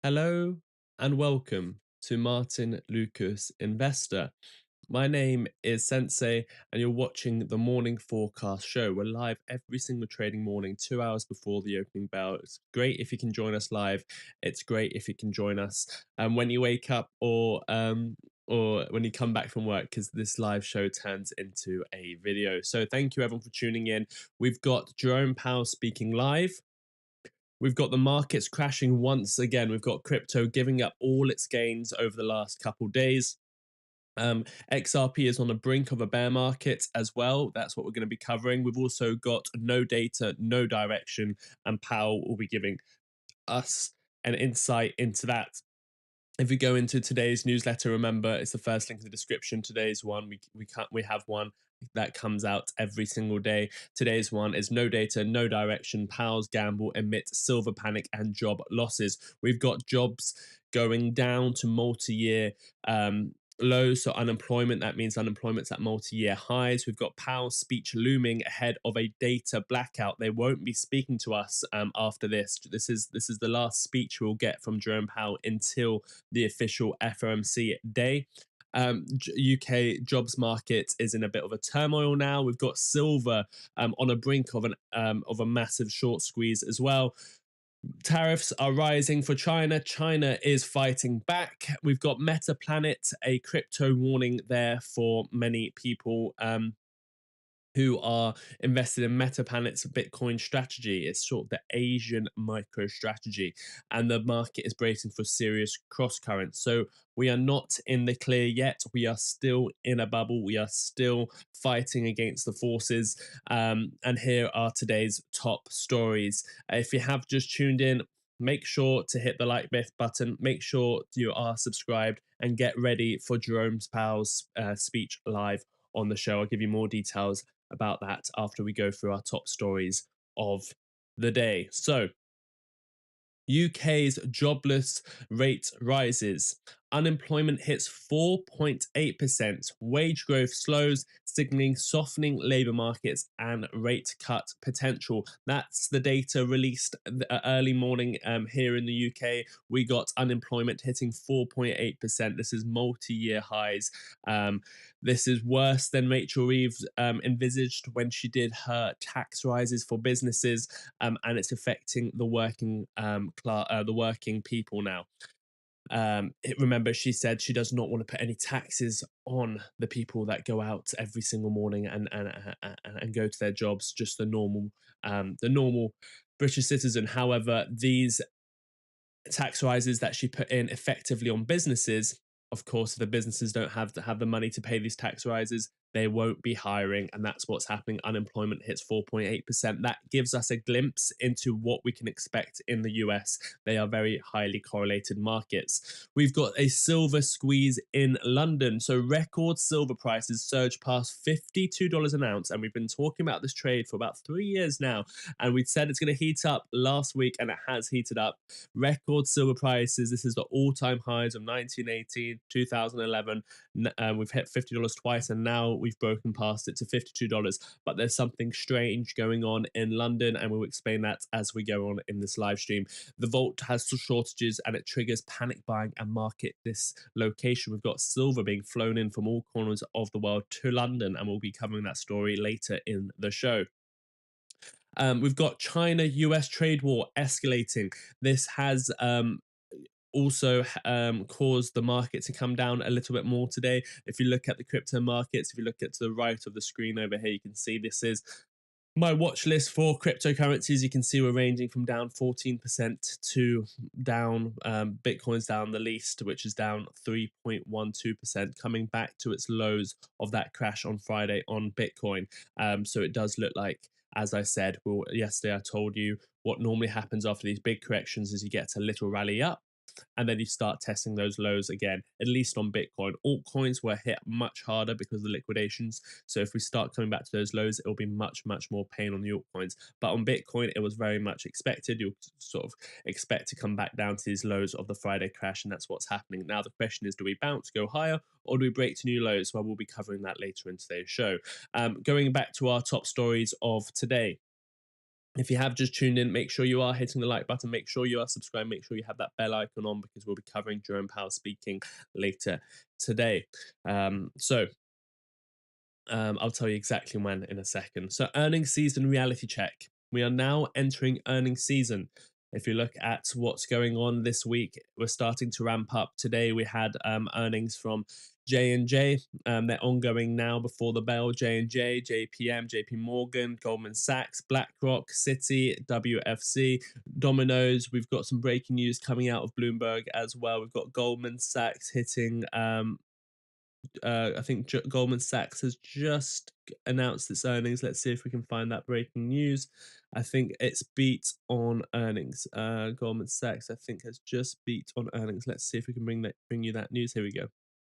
Hello and welcome to Martyn Lucas Investor. My name is Sensei and you're watching the Morning Forecast Show. We're live every single trading morning, 2 hours before the opening bell. It's great if you can join us live. It's great if you can join us when you wake up or when you come back from work, because this live show turns into a video. So thank you everyone for tuning in. We've got Jerome Powell speaking live. We've got the markets crashing once again. We've got crypto giving up all its gains over the last couple days. XRP is on the brink of a bear market as well. That's what we're going to be covering. We've also got no data, no direction, and Powell will be giving us an insight into that. If we go into today's newsletter, remember it's the first link in the description. Today's one, we have one that comes out every single day. Today's one is no data, no direction. Powell's gamble amid silver panic and job losses. We've got jobs going down to multi-year lows. So unemployment, that means unemployment's at multi-year highs. We've got Powell's speech looming ahead of a data blackout. They won't be speaking to us after this. This is the last speech we'll get from Jerome Powell until the official FOMC day. UK jobs market is in a bit of a turmoil now. We've got silver on a brink of a massive short squeeze as well. Tariffs are rising for China. China is fighting back. We've got Meta Planet, a crypto warning there for many people who are invested in Meta Planet's Bitcoin strategy. It's sort of the Asian micro strategy, and the market is bracing for serious cross currents. So we are not in the clear yet. We are still in a bubble. We are still fighting against the forces. And here are today's top stories. If you have just tuned in, make sure to hit the like button. Make sure you are subscribed and get ready for Jerome Powell's speech live on the show. I'll give you more details about that after we go through our top stories of the day. So, UK's jobless rate rises. Unemployment hits 4.8%. Wage growth slows, signaling softening labour markets and rate cut potential. That's the data released early morning here in the UK. We got unemployment hitting 4.8%. This is multi-year highs. This is worse than Rachel Reeves envisaged when she did her tax rises for businesses, and it's affecting the working the working people now. Remember, she said she does not want to put any taxes on the people that go out every single morning and go to their jobs, just the normal British citizen. However, these tax rises that she put in effectively on businesses, of course, if the businesses don't have the money to pay these tax rises, they won't be hiring, and that's what's happening. Unemployment hits 4.8%. That gives us a glimpse into what we can expect in the US. They are very highly correlated markets. We've got a silver squeeze in London. So record silver prices surged past $52 an ounce, and we've been talking about this trade for about 3 years now, and we said it's going to heat up last week, and it has heated up. Record silver prices. This is the all-time highs of 1918, 2011. We've hit $50 twice, and now we've broken past it to $52. But there's something strange going on in London, and we'll explain that as we go on in this live stream. The vault has shortages, and it triggers panic buying and market dislocation. We've got silver being flown in from all corners of the world to London, and we'll be covering that story later in the show. We've got China-US trade war escalating. This has also caused the market to come down a little bit more today. If you look at the crypto markets, if you look at to the right of the screen over here, you can see this is my watch list for cryptocurrencies. You can see we're ranging from down 14% to down, Bitcoin's down the least, which is down 3.12%, coming back to its lows of that crash on Friday on Bitcoin. So it does look like, as I said, yesterday I told you what normally happens after these big corrections is you get a little rally up, and then you start testing those lows again, at least on Bitcoin. Altcoins were hit much harder because of the liquidations. So if we start coming back to those lows, it will be much more pain on the altcoins. But on Bitcoin, it was very much expected. You'll sort of expect to come back down to these lows of the Friday crash, and that's what's happening. Now, the question is, do we bounce, go higher, or do we break to new lows? Well, we'll be covering that later in today's show. Going back to our top stories of today. If you have just tuned in, make sure you are hitting the like button, make sure you are subscribed, make sure you have that bell icon on, because we'll be covering Jerome Powell speaking later today. I'll tell you exactly when in a second. So earnings season reality check. We are now entering earnings season. If you look at what's going on this week, we're starting to ramp up. Today we had earnings from J&J. They're ongoing now before the bell. J&J, JPM, JP Morgan, Goldman Sachs, BlackRock, Citi, WFC, Domino's. We've got some breaking news coming out of Bloomberg as well. We've got Goldman Sachs hitting I think Goldman Sachs has just announced its earnings. Let's see if we can find that breaking news. I think it's beat on earnings. Goldman Sachs, I think, has just beat on earnings. Let's see if we can bring you that news. Here we go.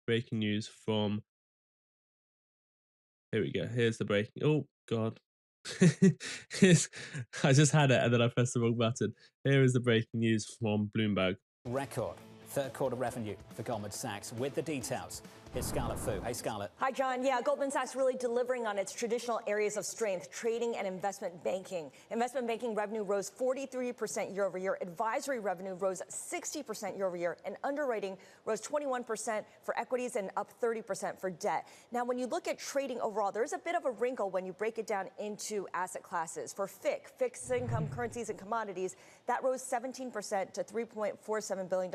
Breaking news from. Here we go. Here's the breaking. Oh God. I just had it and then I pressed the wrong button. Here is the breaking news from Bloomberg. Record third quarter revenue for Goldman Sachs. With the details, here's Scarlett Fu. Hey, Scarlett. Hi, John. Yeah, Goldman Sachs really delivering on its traditional areas of strength, trading and investment banking. Investment banking revenue rose 43% year over year. Advisory revenue rose 60% year over year. And underwriting rose 21% for equities and up 30% for debt. Now, when you look at trading overall, there's a bit of a wrinkle when you break it down into asset classes. For FIC, fixed income, currencies and commodities, that rose 17% to $3.47 billion,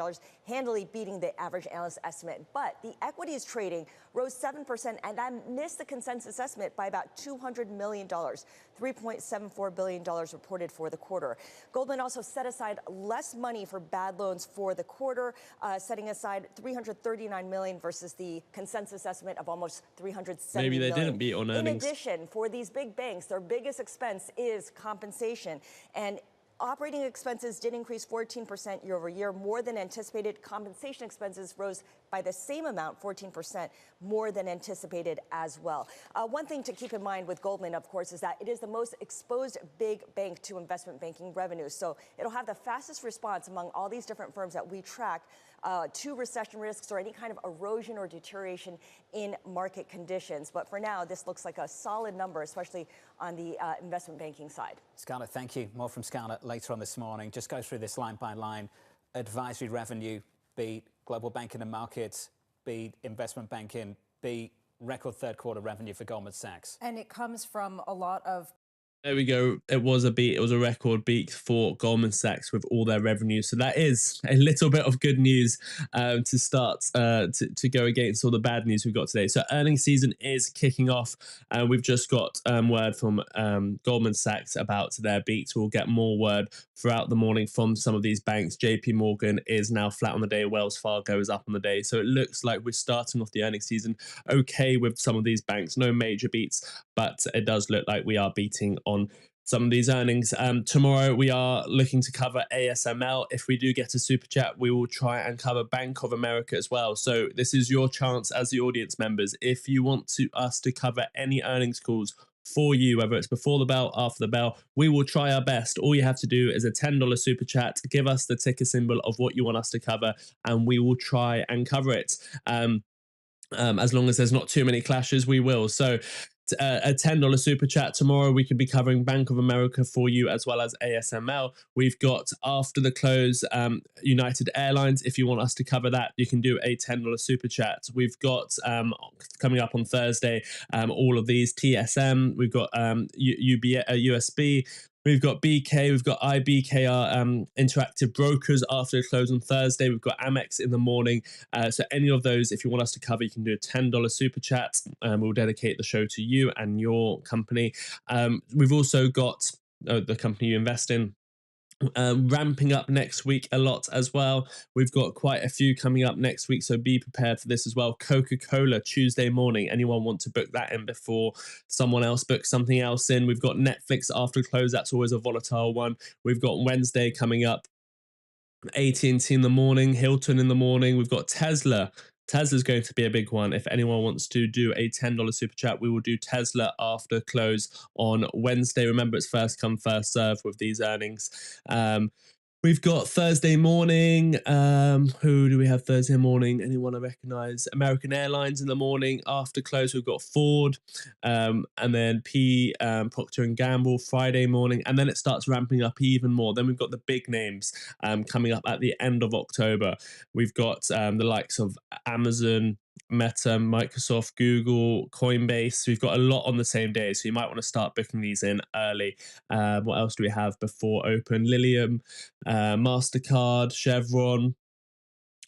handily beating the average analyst estimate. But the equities trading rose 7%, and that missed the consensus estimate by about $200 million, $3.74 billion reported for the quarter. Goldman also set aside less money for bad loans for the quarter, setting aside $339 million versus the consensus estimate of almost $370 Maybe they million. didn't beat on earnings. In addition, for these big banks, their biggest expense is compensation. And operating expenses did increase 14% year over year, more than anticipated. Compensation expenses rose by the same amount, 14%, more than anticipated as well. One thing to keep in mind with Goldman, of course, is that it is the most exposed big bank to investment banking revenue. So it'll have the fastest response among all these different firms that we track to recession risks or any kind of erosion or deterioration in market conditions. But for now, this looks like a solid number, especially on the investment banking side. Scarlett, thank you. More from Scarlett later on this morning. Just go through this line by line. Advisory revenue beat, global banking and markets beat, investment banking beat, record third quarter revenue for Goldman Sachs. And it comes from a lot of. There we go. It was a beat. It was a record beat for Goldman Sachs with all their revenue. So that is a little bit of good news to start to go against all the bad news we've got today. So earnings season is kicking off. We've just got word from Goldman Sachs about their beats. We'll get more word throughout the morning from some of these banks. JP Morgan is now flat on the day. Wells Fargo is up on the day. So it looks like we're starting off the earnings season okay with some of these banks. No major beats, but it does look like we are beating on some of these earnings. Tomorrow we are looking to cover ASML. If we do get a super chat, we will try and cover Bank of America as well. So this is your chance as the audience members. If you want us to cover any earnings calls for you, whether it's before the bell, after the bell, we will try our best. All you have to do is a $10 super chat, give us the ticker symbol of what you want us to cover, and we will try and cover it. As long as there's not too many clashes, we will. So a $10 super chat tomorrow, we could be covering Bank of America for you as well as ASML. We've got after the close United Airlines. If you want us to cover that, you can do a $10 super chat. We've got coming up on Thursday all of these TSM. We've got USB. We've got BK, we've got IBKR Interactive Brokers after the close on Thursday. We've got Amex in the morning. So any of those, if you want us to cover, you can do a $10 super chat. We'll dedicate the show to you and your company. We've also got the company you invest in. Ramping up next week a lot as well. We've got quite a few coming up next week, so be prepared for this as well. Coca-Cola Tuesday morning. Anyone want to book that in before someone else books something else in? We've got Netflix after close. That's always a volatile one. We've got Wednesday coming up. AT&T in the morning, Hilton in the morning. We've got Tesla. Tesla's going to be a big one. If anyone wants to do a $10 super chat, we will do Tesla after close on Wednesday. Remember, it's first come, first serve with these earnings. We've got Thursday morning. Who do we have Thursday morning? Anyone I recognize? American Airlines in the morning. After close, we've got Ford, and then Procter and Gamble Friday morning, and then it starts ramping up even more. Then we've got the big names coming up at the end of October. We've got the likes of Amazon, Meta, Microsoft, Google, Coinbase. We've got a lot on the same day, so you might want to start booking these in early. What else do we have before open? Lilium, MasterCard, Chevron,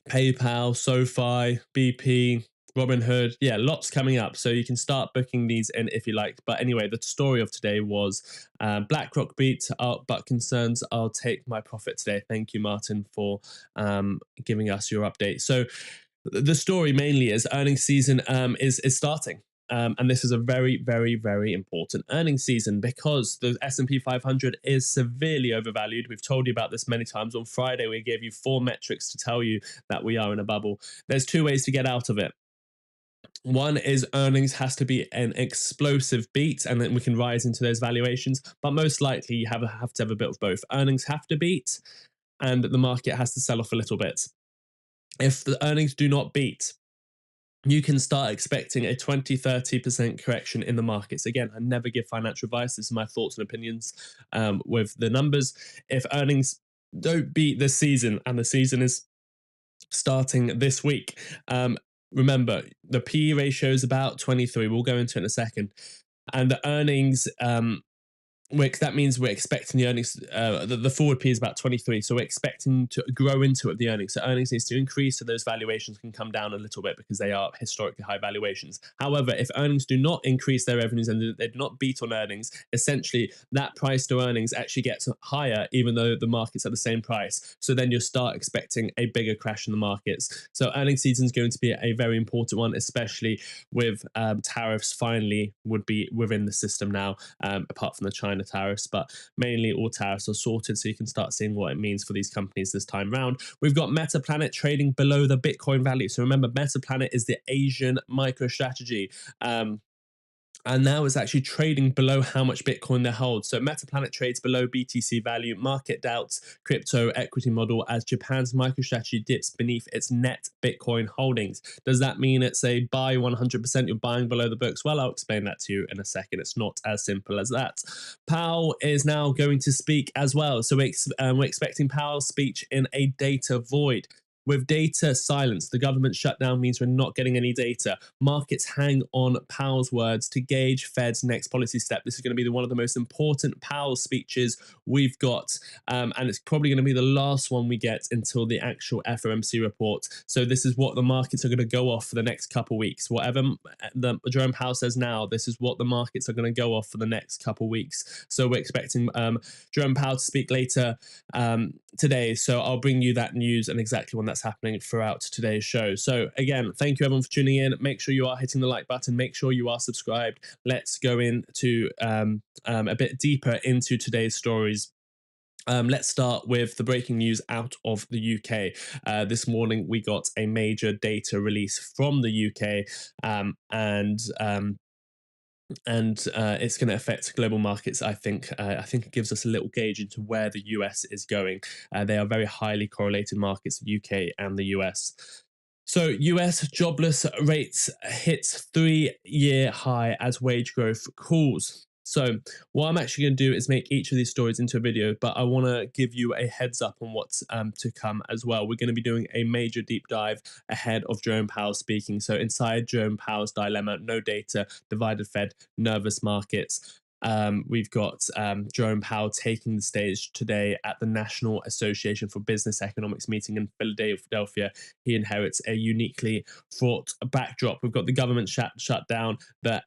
PayPal, SoFi, BP, Robinhood. Yeah, lots coming up. So you can start booking these in if you like. But anyway, the story of today was BlackRock beat, but concerns I'll take my profit today. Thank you, Martyn, for giving us your update. So the story mainly is earnings season is starting. And this is a very, very, very important earnings season because the S&P 500 is severely overvalued. We've told you about this many times. On Friday, we gave you 4 metrics to tell you that we are in a bubble. There's 2 ways to get out of it. One is earnings has to be an explosive beat, and then we can rise into those valuations. But most likely, you have to have a bit of both. Earnings have to beat, and the market has to sell off a little bit. If the earnings do not beat, you can start expecting a 20-30% correction in the markets. Again, I never give financial advice. This is my thoughts and opinions with the numbers. If earnings don't beat the season, and the season is starting this week, remember, the PE ratio is about 23. We'll go into it in a second. And the earnings... that means we're expecting the earnings, the forward P is about 23, so we're expecting to grow into it, the earnings. So earnings needs to increase so those valuations can come down a little bit because they are historically high valuations. However, if earnings do not increase their revenues and they do not beat on earnings, essentially that price to earnings actually gets higher even though the market's at the same price. So then you'll start expecting a bigger crash in the markets. So earnings season is going to be a very important one, especially with tariffs finally would be within the system now, apart from the China tariffs, but mainly all tariffs are sorted, so you can start seeing what it means for these companies this time round. We've got MetaPlanet trading below the Bitcoin value. So remember, MetaPlanet is the Asian MicroStrategy. And now it's actually trading below how much Bitcoin they hold. So MetaPlanet trades below BTC value. Market doubts crypto equity model as Japan's MicroStrategy dips beneath its net Bitcoin holdings. Does that mean it's a buy 100%? You're buying below the books? Well, I'll explain that to you in a second. It's not as simple as that. Powell is now going to speak as well. So we're expecting Powell's speech in a data void. With data silence, the government shutdown means we're not getting any data. Markets hang on Powell's words to gauge Fed's next policy step. This is going to be one of the most important Powell speeches we've got, and it's probably going to be the last one we get until the actual FOMC report. So this is what the markets are going to go off for the next couple of weeks. Whatever Jerome Powell says now, this is what the markets are going to go off for the next couple of weeks. So we're expecting Jerome Powell to speak later today. So I'll bring you that news and exactly when that's happening throughout today's show. So again, thank you everyone for tuning in. Make sure you are hitting the like button. Make sure you are subscribed. Let's go into a bit deeper into today's stories. Let's start with the breaking news out of the UK. This morning we got a major data release from the UK, and it's going to affect global markets. I think it gives us a little gauge into where the US is going. They are very highly correlated markets, the UK and the US. So US jobless rates hits 3-year high as wage growth cools. So what I'm actually going to do is make each of these stories into a video, but I want to give you a heads up on what's to come as well. We're going to be doing a major deep dive ahead of Jerome Powell speaking. So inside Jerome Powell's dilemma, no data, divided Fed, nervous markets. We've got Jerome Powell taking the stage today at the National Association for Business Economics meeting in Philadelphia. He inherits a uniquely fraught backdrop. We've got the government shut down, the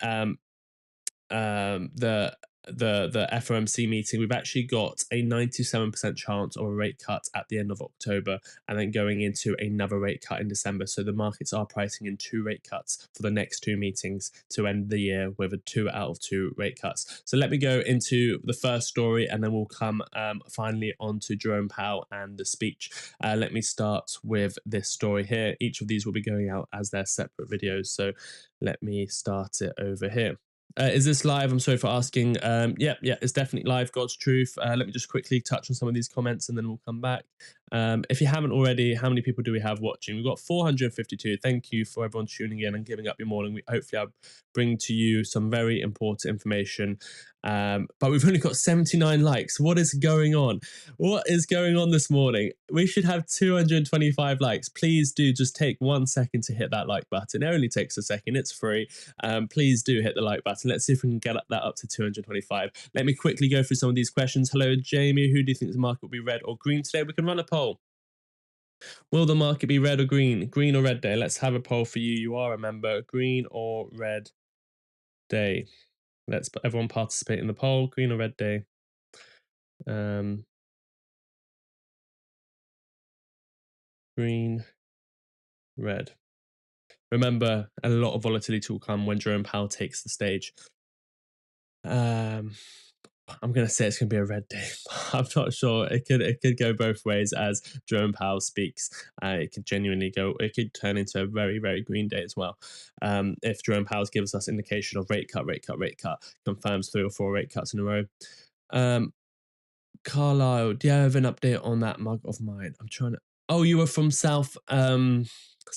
FOMC meeting. We've actually got a 97% chance of a rate cut at the end of October, and then going into another rate cut in December. So the markets are pricing in 2 rate cuts for the next 2 meetings to end the year with a 2 out of 2 rate cuts. So let me go into the first story, and then we'll come finally on to Jerome Powell and the speech. Let me start with this story here. Each of these will be going out as their separate videos. So let me start it over here. Is this live? I'm sorry for asking. Yeah, it's definitely live. God's truth. Let me just quickly touch on some of these comments and then we'll come back. If you haven't already, how many people do we have watching? We've got 452. Thank you for everyone tuning in and giving up your morning. Hopefully I'll bring to you some very important information. But we've only got 79 likes. What is going on? What is going on this morning? We should have 225 likes. Please do just take 1 second to hit that like button. It only takes a second. It's free. Please do hit the like button. Let's see if we can get that up to 225. Let me quickly go through some of these questions. Hello, Jamie. Who do you think the market will be, red or green today? We can run a poll. Will the market be red or green? Green or red day? Let's have a poll for you. You are a member. Green or red day? Let's everyone participate in the poll. Green or red day? Green, red. Remember, a lot of volatility will come when Jerome Powell takes the stage. I'm going to say it's going to be a red day. I'm not sure. It could go both ways as Jerome Powell speaks. It could genuinely go. It could turn into a very, very green day as well. If Jerome Powell gives us indication of rate cut, confirms 3 or 4 rate cuts in a row. Carlisle, do you have an update on that mug of mine? I'm trying to. Oh, you were from South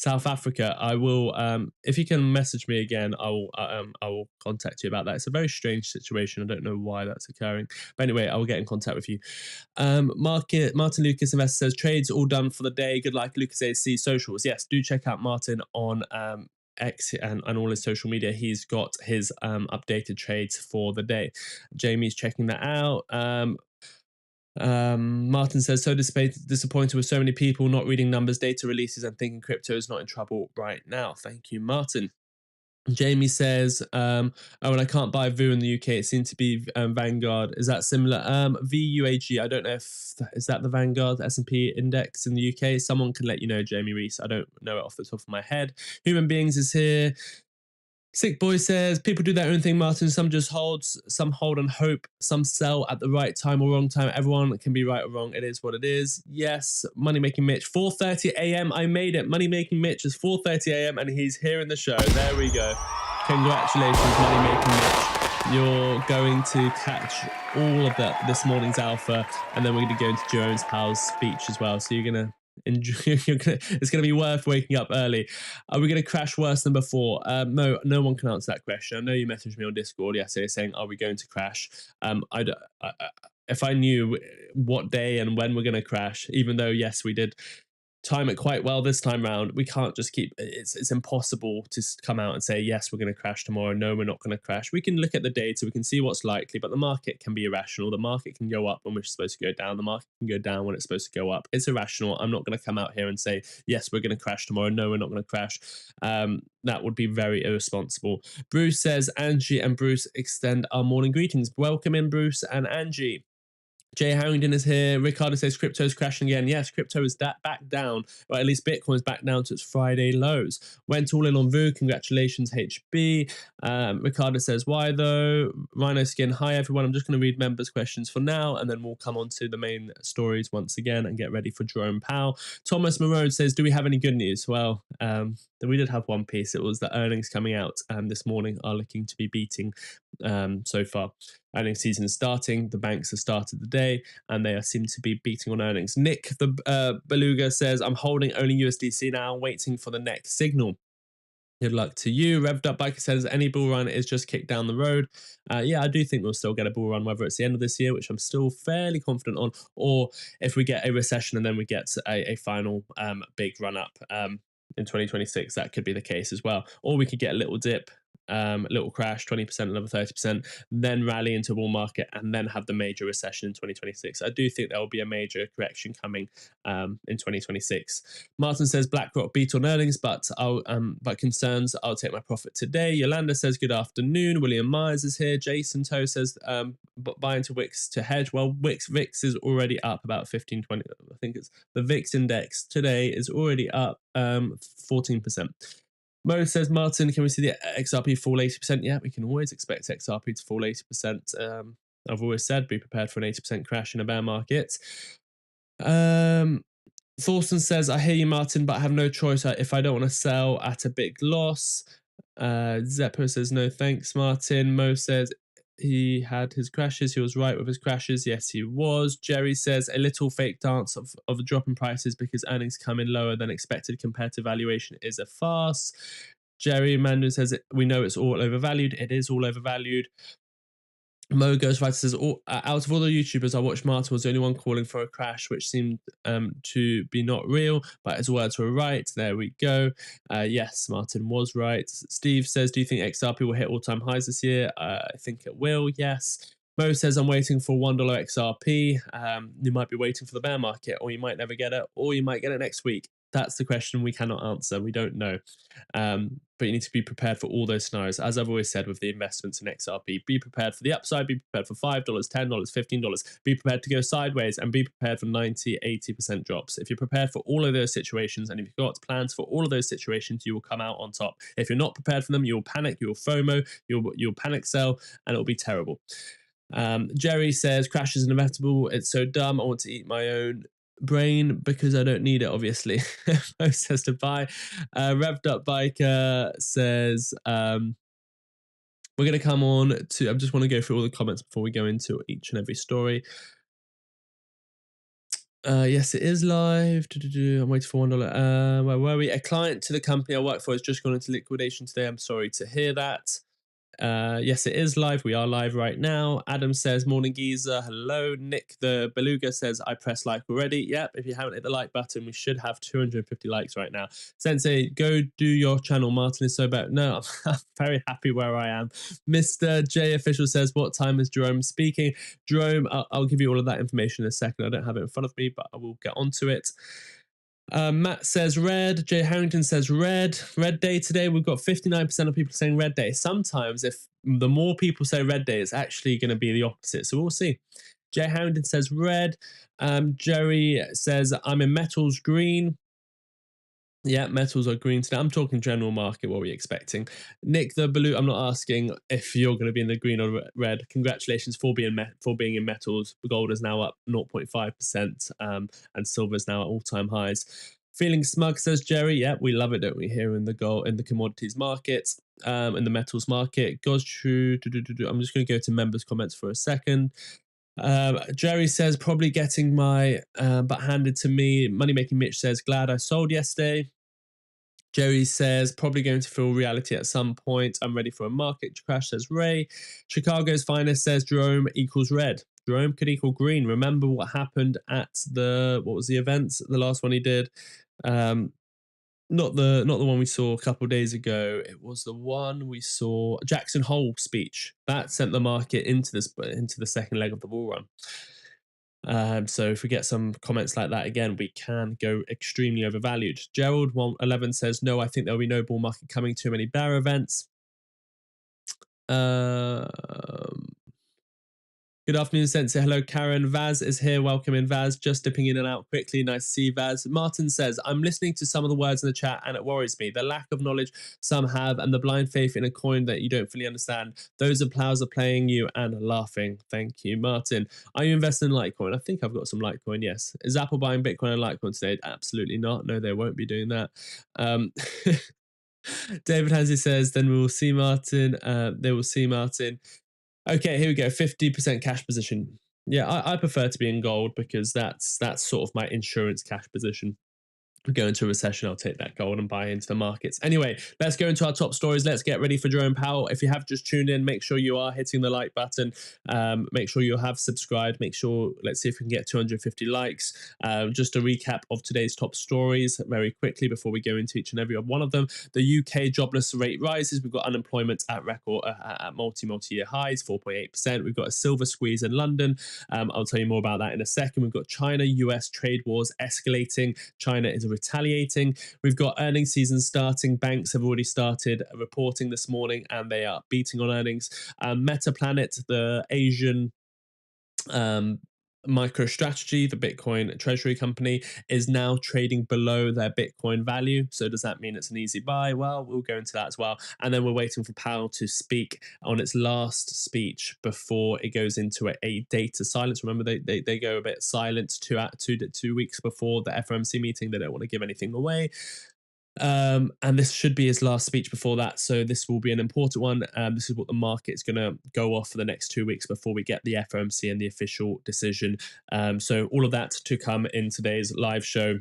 Africa. I will, if you can message me again, I will contact you about that. It's a very strange situation. I don't know why that's occurring, but anyway, I will get in contact with you. Martyn Lucas Investor says trades all done for the day. Good luck, Lucas AC socials. Yes, do check out Martyn on X and all his social media. He's got his updated trades for the day. Jamie's checking that out. Martyn says, so disappointed with so many people not reading numbers, data releases, and thinking crypto is not in trouble right now. Thank you, Martyn. Jamie says, oh, and I can't buy VU in the UK. It seems to be Vanguard. Is that similar? VUAG, I don't know if, is that the Vanguard S&P index in the UK? Someone can let you know, Jamie Reese. I don't know it off the top of my head. Human Beings is here. Sick Boy says, people do their own thing, Martyn. Some just holds, some hold and hope, some sell at the right time or wrong time. Everyone can be right or wrong. It is what it is. Yes, Money Making Mitch, 4:30 a.m. I made it. Money Making Mitch is 4:30 a.m. and he's here in the show. There we go. Congratulations, Money Making Mitch. You're going to catch all of this morning's alpha, and then we're going to go into Jerome Powell's speech as well. So you're going to enjoy. It's going to be worth waking up early. Are we going to crash worse than before? No one can answer that question. I know you messaged me on Discord yesterday saying, are we going to crash? If I knew what day and when we're going to crash, even though yes, we did time it quite well this time round, we can't just keep, it's impossible to come out and say, yes, we're going to crash tomorrow. No, we're not going to crash. We can look at the data, we can see what's likely, but the market can be irrational. The market can go up when we're supposed to go down. The market can go down when it's supposed to go up. It's irrational. I'm not going to come out here and say, yes, we're going to crash tomorrow. No, we're not going to crash. That would be very irresponsible. Bruce says, Angie and Bruce extend our morning greetings. Welcome in, Bruce and Angie. Jay Harrington is here. Ricardo says crypto is crashing again. Yes, crypto is back down, or at least Bitcoin is back down to its Friday lows. Went all in on VU. Congratulations, HB. Ricardo says, why though? Rhino Skin, hi everyone. I'm just going to read members' questions for now, and then we'll come on to the main stories once again and get ready for Jerome Powell. Thomas Marone says, do we have any good news? Well, we did have one piece. It was the earnings coming out this morning are looking to be beating so far. Earnings season is starting. The banks have started the day, and they seem to be beating on earnings. Nick the Beluga says, I'm holding only USDC now, waiting for the next signal. Good luck to you. Revved Up Biker says, any bull run is just kicked down the road. Yeah, I do think we'll still get a bull run, whether it's the end of this year, which I'm still fairly confident on, or if we get a recession and then we get a final big run up in 2026, that could be the case as well. Or we could get a little dip, little crash, 20%, another 30%, then rally into a bull market, and then have the major recession in 2026. I do think there will be a major correction coming in 2026. Martyn says BlackRock beat on earnings, but concerns. I'll take my profit today. Yolanda says good afternoon. William Myers is here. Jason Toe says buy into Wix to hedge. Well, VIX is already up about 15, 20. I think it's the VIX index today is already up 14%. Mo says, Martyn, can we see the XRP fall 80%? Yeah, we can always expect XRP to fall 80%. I've always said, be prepared for an 80% crash in a bear market. Thorsten says, I hear you, Martyn, but I have no choice if I don't want to sell at a big loss. Zeppo says no thanks, Martyn. Mo says he had his crashes. He was right with his crashes. Yes, he was. Jerry says a little fake dance of a drop in prices because earnings come in lower than expected compared to valuation is a farce. Jerry Mandu says we know it's all overvalued. It is all overvalued. Mo Ghostwriter says, out of all the YouTubers I watched, Martyn was the only one calling for a crash, which seemed to be not real, but his words were right. There we go. Yes, Martyn was right. Steve says, do you think XRP will hit all-time highs this year? I think it will, yes. Mo says, I'm waiting for $1 XRP. You might be waiting for the bear market, or you might never get it, or you might get it next week. That's the question we cannot answer. We don't know. But you need to be prepared for all those scenarios. As I've always said with the investments in XRP, be prepared for the upside, be prepared for $5, $10, $15, be prepared to go sideways, and be prepared for 90, 80% drops. If you're prepared for all of those situations, and if you've got plans for all of those situations, you will come out on top. If you're not prepared for them, you will panic, you will FOMO, you'll panic sell, and it'll be terrible. Jerry says, crash is inevitable. It's so dumb. I want to eat my own brain because I don't need it, obviously. Mo says to buy. Revved Up Biker says, we're going to come on to, I just want to go through all the comments before we go into each and every story. Yes, it is live. I'm waiting for $1. Where were we? A client to the company I work for has just gone into liquidation today. I'm sorry to hear that. Yes, it is live. We are live right now. Adam says, morning geezer. Hello. Nick the Beluga says, I press like already. Yep, if you haven't hit the like button, we should have 250 likes right now. Sensei, go do your channel. Martyn is so bad. No, I'm very happy where I am. Mr. J Official says, what time is Jerome speaking? Jerome, I'll give you all of that information in a second. I don't have it in front of me, but I will get onto it. Matt says red. Jay Harrington says red. Red day today. We've got 59% of people saying red day. Sometimes if the more people say red day, it's actually going to be the opposite. So we'll see. Jay Harrington says red. Jerry says I'm in metals green. Yeah, metals are green today. I'm talking general market. What are we expecting? Nick the Blue. I'm not asking if you're going to be in the green or red. Congratulations for being in metals. Gold is now up 0.5%, and silver is now at all-time highs. Feeling smug, says Jerry. Yeah, we love it, don't we? Here in the commodities market, in the metals market. Goes true. I'm just going to go to members' comments for a second. Jerry says probably getting my butt handed to me. Money Making Mitch says glad I sold yesterday. Jerry says probably going to feel reality at some point. I'm ready for a market crash, says Ray. Chicago's finest says Jerome equals red. Jerome could equal green. Remember what happened at what was the event? The last one he did. Not the one we saw a couple of days ago. It was the one we saw, Jackson Hole speech. That sent the market into the second leg of the bull run. So if we get some comments like that again, we can go extremely overvalued. Gerald 111 says, no, I think there'll be no bull market coming, too many bear events. Good afternoon, Sensei. Hello, Karen. Vaz is here. Welcome in, Vaz. Just dipping in and out quickly. Nice to see you, Vaz. Martyn says, I'm listening to some of the words in the chat and it worries me. The lack of knowledge some have and the blind faith in a coin that you don't fully understand. Those are plows are playing you and laughing. Thank you, Martyn. Are you investing in Litecoin? I think I've got some Litecoin, yes. Is Apple buying Bitcoin and Litecoin today? Absolutely not. No, they won't be doing that. David Hansey says, then we will see Martyn. They will see Martyn. Okay, here we go. 50% cash position. Yeah, I prefer to be in gold because that's sort of my insurance cash position. We go into a recession, I'll take that gold and buy into the markets. Anyway, let's go into our top stories. Let's get ready for Jerome Powell. If you have just tuned in, make sure you are hitting the like button. Make sure you have subscribed. Make sure, let's see if we can get 250 likes. Just a recap of today's top stories very quickly before we go into each and every one of them. The UK jobless rate rises. We've got unemployment at record at multi-year highs, 4.8%. We've got a silver squeeze in London. I'll tell you more about that in a second. We've got China-US trade wars escalating. China is retaliating. We've got earnings season starting. Banks have already started reporting this morning and they are beating on earnings. MetaPlanet, the Asian MicroStrategy, the Bitcoin treasury company, is now trading below their Bitcoin value. So does that mean it's an easy buy? Well, we'll go into that as well. And then we're waiting for Powell to speak on its last speech before it goes into a data silence. Remember, they go a bit silent 2 weeks before the FOMC meeting. They don't want to give anything away. And this should be his last speech before that, so this will be an important one. This is what the market's going to go off for the next 2 weeks before we get the FOMC and the official decision. So all of that to come in today's live show.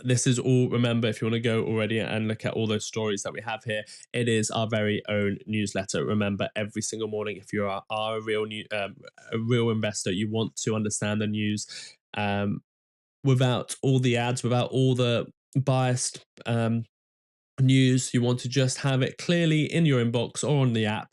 This is all, remember, if you want to go already and look at all those stories that we have here, it is our very own newsletter. Remember, every single morning, if you are a real investor, you want to understand the news without all the ads, without all the biased news. You want to just have it clearly in your inbox or on the app.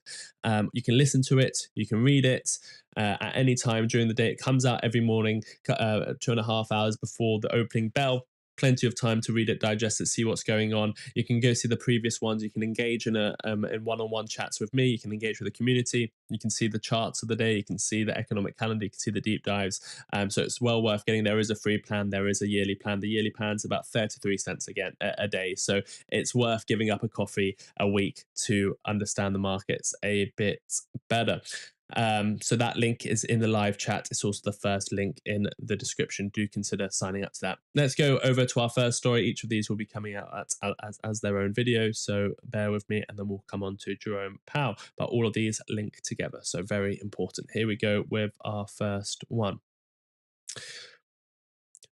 You can listen to it, you can read it at any time during the day. It comes out every morning, 2.5 hours before the opening bell. Plenty of time to read it, digest it, see what's going on. You can go see the previous ones. You can engage in one-on-one chats with me. You can engage with the community. You can see the charts of the day. You can see the economic calendar. You can see the deep dives. So it's well worth getting. There is a free plan. There is a yearly plan. The yearly plan's about 33 cents again a day. So it's worth giving up a coffee a week to understand the markets a bit better. So that link is in the live chat. It's also the first link in the description. Do consider signing up to that. Let's go over to our first story. Each of these will be coming out as their own video, so bear with me, and then we'll come on to Jerome Powell. But all of these link together, so very important. Here we go with our first one.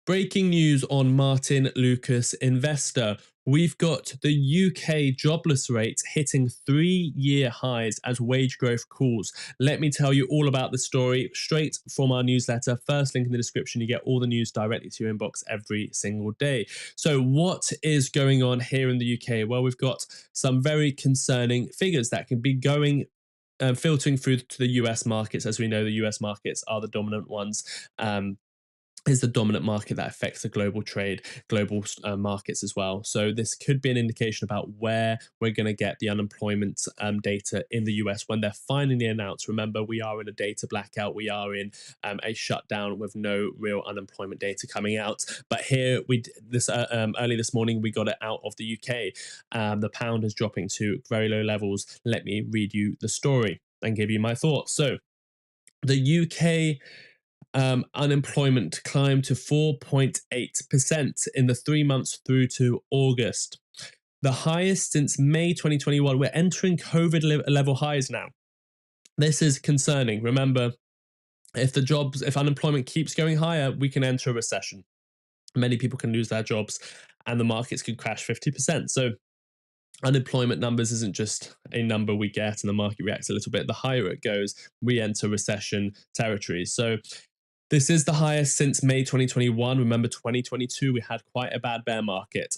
Breaking news on Martyn Lucas Investor. We've got the UK jobless rate hitting 3-year highs as wage growth cools. Let me tell you all about the story straight from our newsletter. First link in the description. You get all the news directly to your inbox every single day. So what is going on here in the UK? Well, we've got some very concerning figures that can be going filtering through to the US markets. As we know, the US markets are the dominant ones. Is the dominant market that affects the global trade, global markets as well. So this could be an indication about where we're going to get the unemployment data in the US when they're finally announced. Remember, we are in a data blackout. We are in a shutdown with no real unemployment data coming out. But here, early this morning, we got it out of the UK. The pound is dropping to very low levels. Let me read you the story and give you my thoughts. So the UK unemployment climbed to 4.8% in the 3 months through to August. The highest since May 2021. We're entering COVID level highs now. This is concerning. Remember, if unemployment keeps going higher, we can enter a recession. Many people can lose their jobs and the markets could crash 50%. So unemployment numbers isn't just a number we get and the market reacts a little bit. The higher it goes, we enter recession territory. So this is the highest since May 2021. Remember, 2022, we had quite a bad bear market.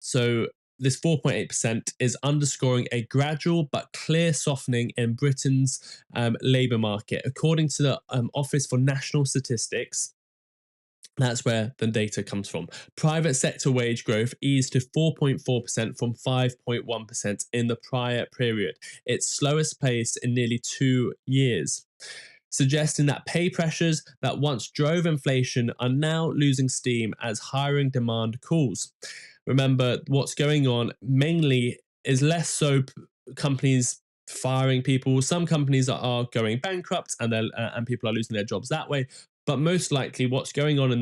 So this 4.8% is underscoring a gradual but clear softening in Britain's labour market. According to the Office for National Statistics, that's where the data comes from. Private sector wage growth eased to 4.4% from 5.1% in the prior period, its slowest pace in nearly 2 years, suggesting that pay pressures that once drove inflation are now losing steam as hiring demand cools. Remember, what's going on mainly is less so companies firing people. Some companies are going bankrupt and people are losing their jobs that way. But most likely what's going on in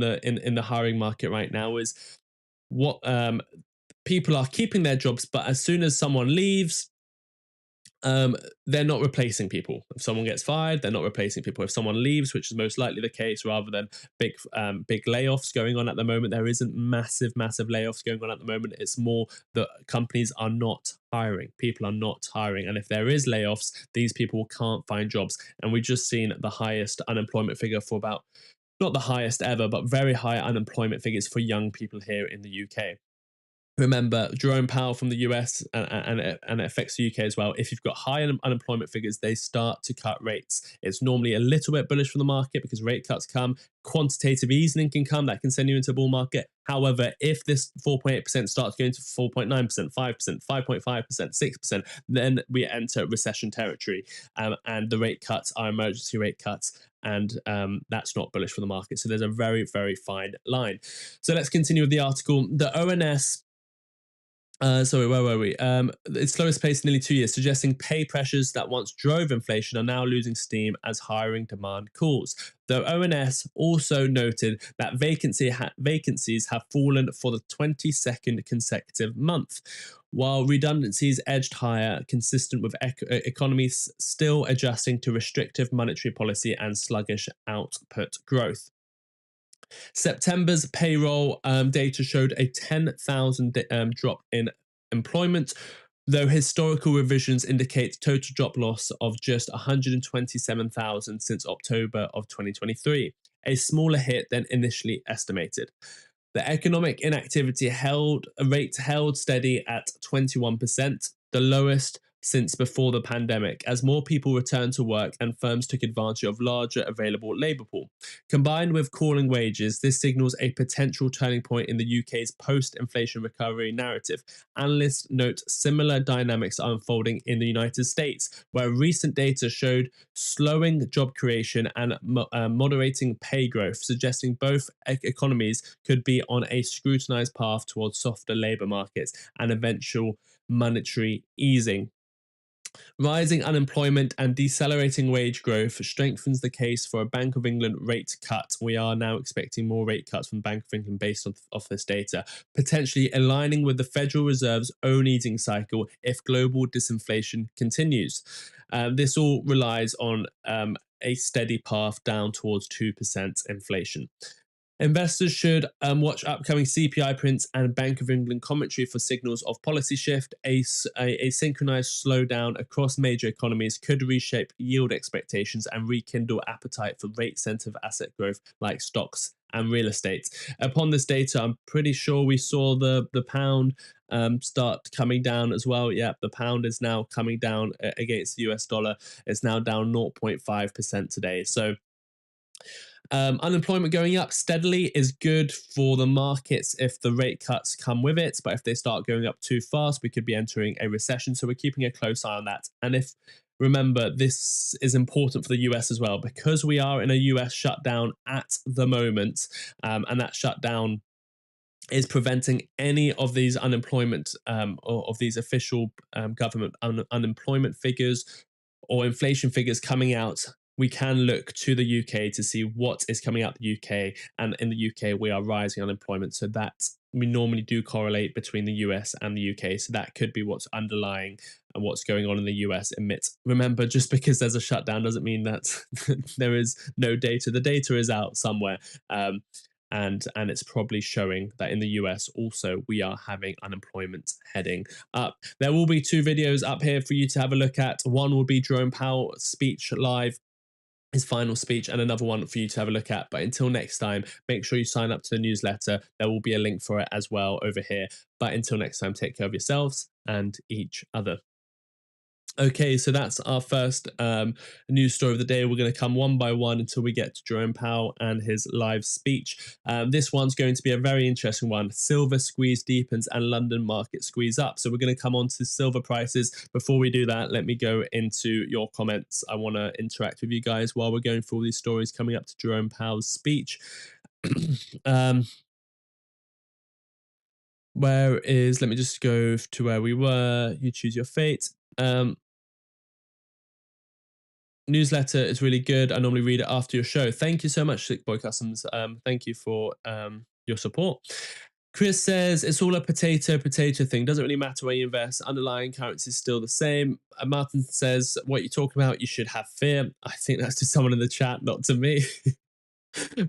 the hiring market right now is what people are keeping their jobs, but as soon as someone leaves, they're not replacing people. If someone gets fired, they're not replacing people. If someone leaves, which is most likely the case, rather than big layoffs going on at the moment, there isn't massive layoffs going on at the moment. It's more that companies are not hiring. People are not hiring. And if there is layoffs, these people can't find jobs. And we've just seen the highest unemployment figure for about, not the highest ever, but very high unemployment figures for young people here in the UK. Remember, Jerome Powell from the US, and it affects the UK as well. If you've got high unemployment figures, they start to cut rates. It's normally a little bit bullish for the market because rate cuts come. Quantitative easing can come. That can send you into a bull market. However, if this 4.8% starts going to 4.9%, 5%, 5.5%, 6%, then we enter recession territory. And the rate cuts are emergency rate cuts. And that's not bullish for the market. So there's a very, very fine line. So let's continue with the article. The ONS Sorry, where were we? Its slowest pace in nearly 2 years, suggesting pay pressures that once drove inflation are now losing steam as hiring demand cools. Though ONS also noted that vacancies have fallen for the 22nd consecutive month, while redundancies edged higher, consistent with economies still adjusting to restrictive monetary policy and sluggish output growth. September's payroll data showed a 10,000 drop in employment, though historical revisions indicate total job loss of just 127,000 since October of 2023, a smaller hit than initially estimated. The economic inactivity rate held steady at 21%, the lowest since before the pandemic, as more people returned to work and firms took advantage of larger available labour pool. Combined with cooling wages, this signals a potential turning point in the UK's post-inflation recovery narrative. Analysts note similar dynamics are unfolding in the United States, where recent data showed slowing job creation and moderating pay growth, suggesting both economies could be on a scrutinised path towards softer labour markets and eventual monetary easing. Rising unemployment and decelerating wage growth strengthens the case for a Bank of England rate cut. We are now expecting more rate cuts from Bank of England based off this data, potentially aligning with the Federal Reserve's own easing cycle if global disinflation continues. This all relies on a steady path down towards 2% inflation. Investors should watch upcoming CPI prints and Bank of England commentary for signals of policy shift. A synchronized slowdown across major economies could reshape yield expectations and rekindle appetite for rate-sensitive asset growth like stocks and real estate. Upon this data, I'm pretty sure we saw the pound start coming down as well. Yeah, the pound is now coming down against the US dollar. It's now down 0.5% today. So unemployment going up steadily is good for the markets if the rate cuts come with it, but if they start going up too fast, we could be entering a recession. So we're keeping a close eye on that. And remember, this is important for the US as well, because we are in a US shutdown at the moment, and that shutdown is preventing any of these unemployment or of these official government unemployment figures or inflation figures coming out. We can look to the UK to see what is coming out the UK, and in the UK we are rising unemployment, so that we normally do correlate between the US and the UK, so that could be what's underlying and what's going on in the US. Remember, just because there's a shutdown doesn't mean that there is no data. The data is out somewhere, and it's probably showing that in the US also we are having unemployment heading up. There will be 2 videos up here for you to have a look at. One will be Jerome Powell's speech live, his final speech, and another one for you to have a look at. But until next time, make sure you sign up to the newsletter. There will be a link for it as well over here. But until next time, take care of yourselves and each other. Okay, so that's our first news story of the day. We're going to come one by one until we get to Jerome Powell and his live speech. This one's going to be a very interesting one. Silver squeeze deepens and London market squeeze up. So we're going to come on to silver prices. Before we do that, let me go into your comments. I want to interact with you guys while we're going through all these stories coming up to Jerome Powell's speech. Let me just go to where we were. You choose your fate. Newsletter is really good. I normally read it after your show. Thank you so much, Sick Boy Customs. Thank you for your support. Chris says it's all a potato thing. Doesn't really matter where you invest. Underlying currency is still the same. Martyn says, what you talk about, you should have fear. I think that's to someone in the chat, not to me.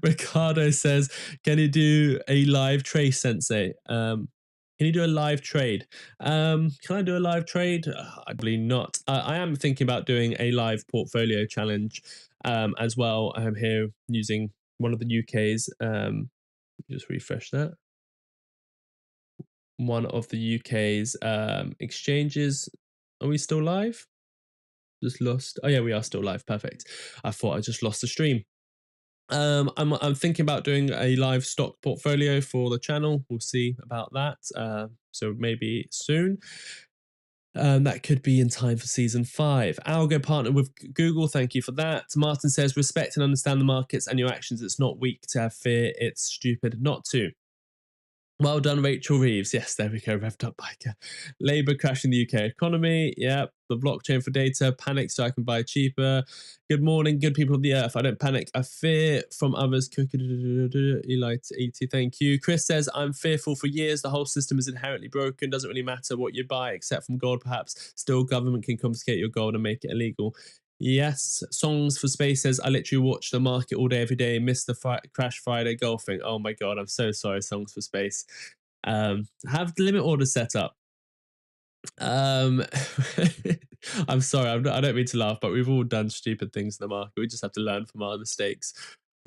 Ricardo says, can you do a live trade, Sensei? Can you do a live trade? Can I do a live trade? I believe not. I am thinking about doing a live portfolio challenge as well. I'm here using one of the UK's, just refresh that. One of the UK's exchanges. Are we still live? Just lost. Oh yeah, we are still live. Perfect. I thought I just lost the stream. I'm thinking about doing a live stock portfolio for the channel. We'll see about that. So maybe soon. That could be in time for season 5. Algo partnered with Google. Thank you for that. Martyn says, respect and understand the markets and your actions. It's not weak to have fear. It's stupid not to. Well done, Rachel Reeves. Yes, there we go. Revved up biker. Labour crashing the UK economy. Yep. The blockchain for data. Panic so I can buy cheaper. Good morning, good people of the earth. I don't panic. I fear from others. Eli ET, thank you. Chris says, I'm fearful for years. The whole system is inherently broken. Doesn't really matter what you buy, except from gold, perhaps. Still, government can confiscate your gold and make it illegal. Yes, Songs for Space says, I literally watch the market all day, every day, miss the crash Friday golfing. Oh my God, I'm so sorry, Songs for Space. Have the limit order set up. I'm sorry, I don't mean to laugh, but we've all done stupid things in the market. We just have to learn from our mistakes.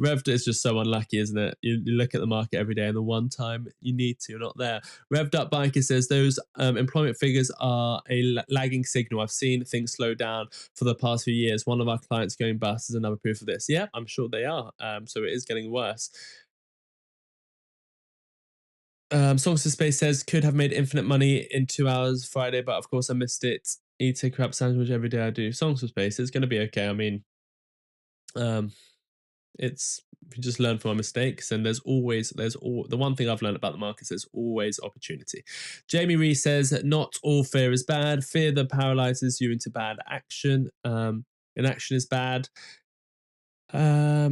Revd is just so unlucky, isn't it? You look at the market every day, and the one time you need to, you're not there. Revd Up Biker says those employment figures are a lagging signal. I've seen things slow down for the past few years. One of our clients going bust is another proof of this. Yeah, I'm sure they are. So it is getting worse. Songs to Space says, could have made infinite money in 2 hours Friday, but of course I missed it. Eat a crap sandwich every day I do. Songs for Space, it's going to be okay. I mean, it's, if you just learn from our mistakes, and the one thing I've learned about the markets, there's always opportunity. Jamie Ree says, not all fear is bad. Fear that paralyzes you into bad action. Inaction is bad.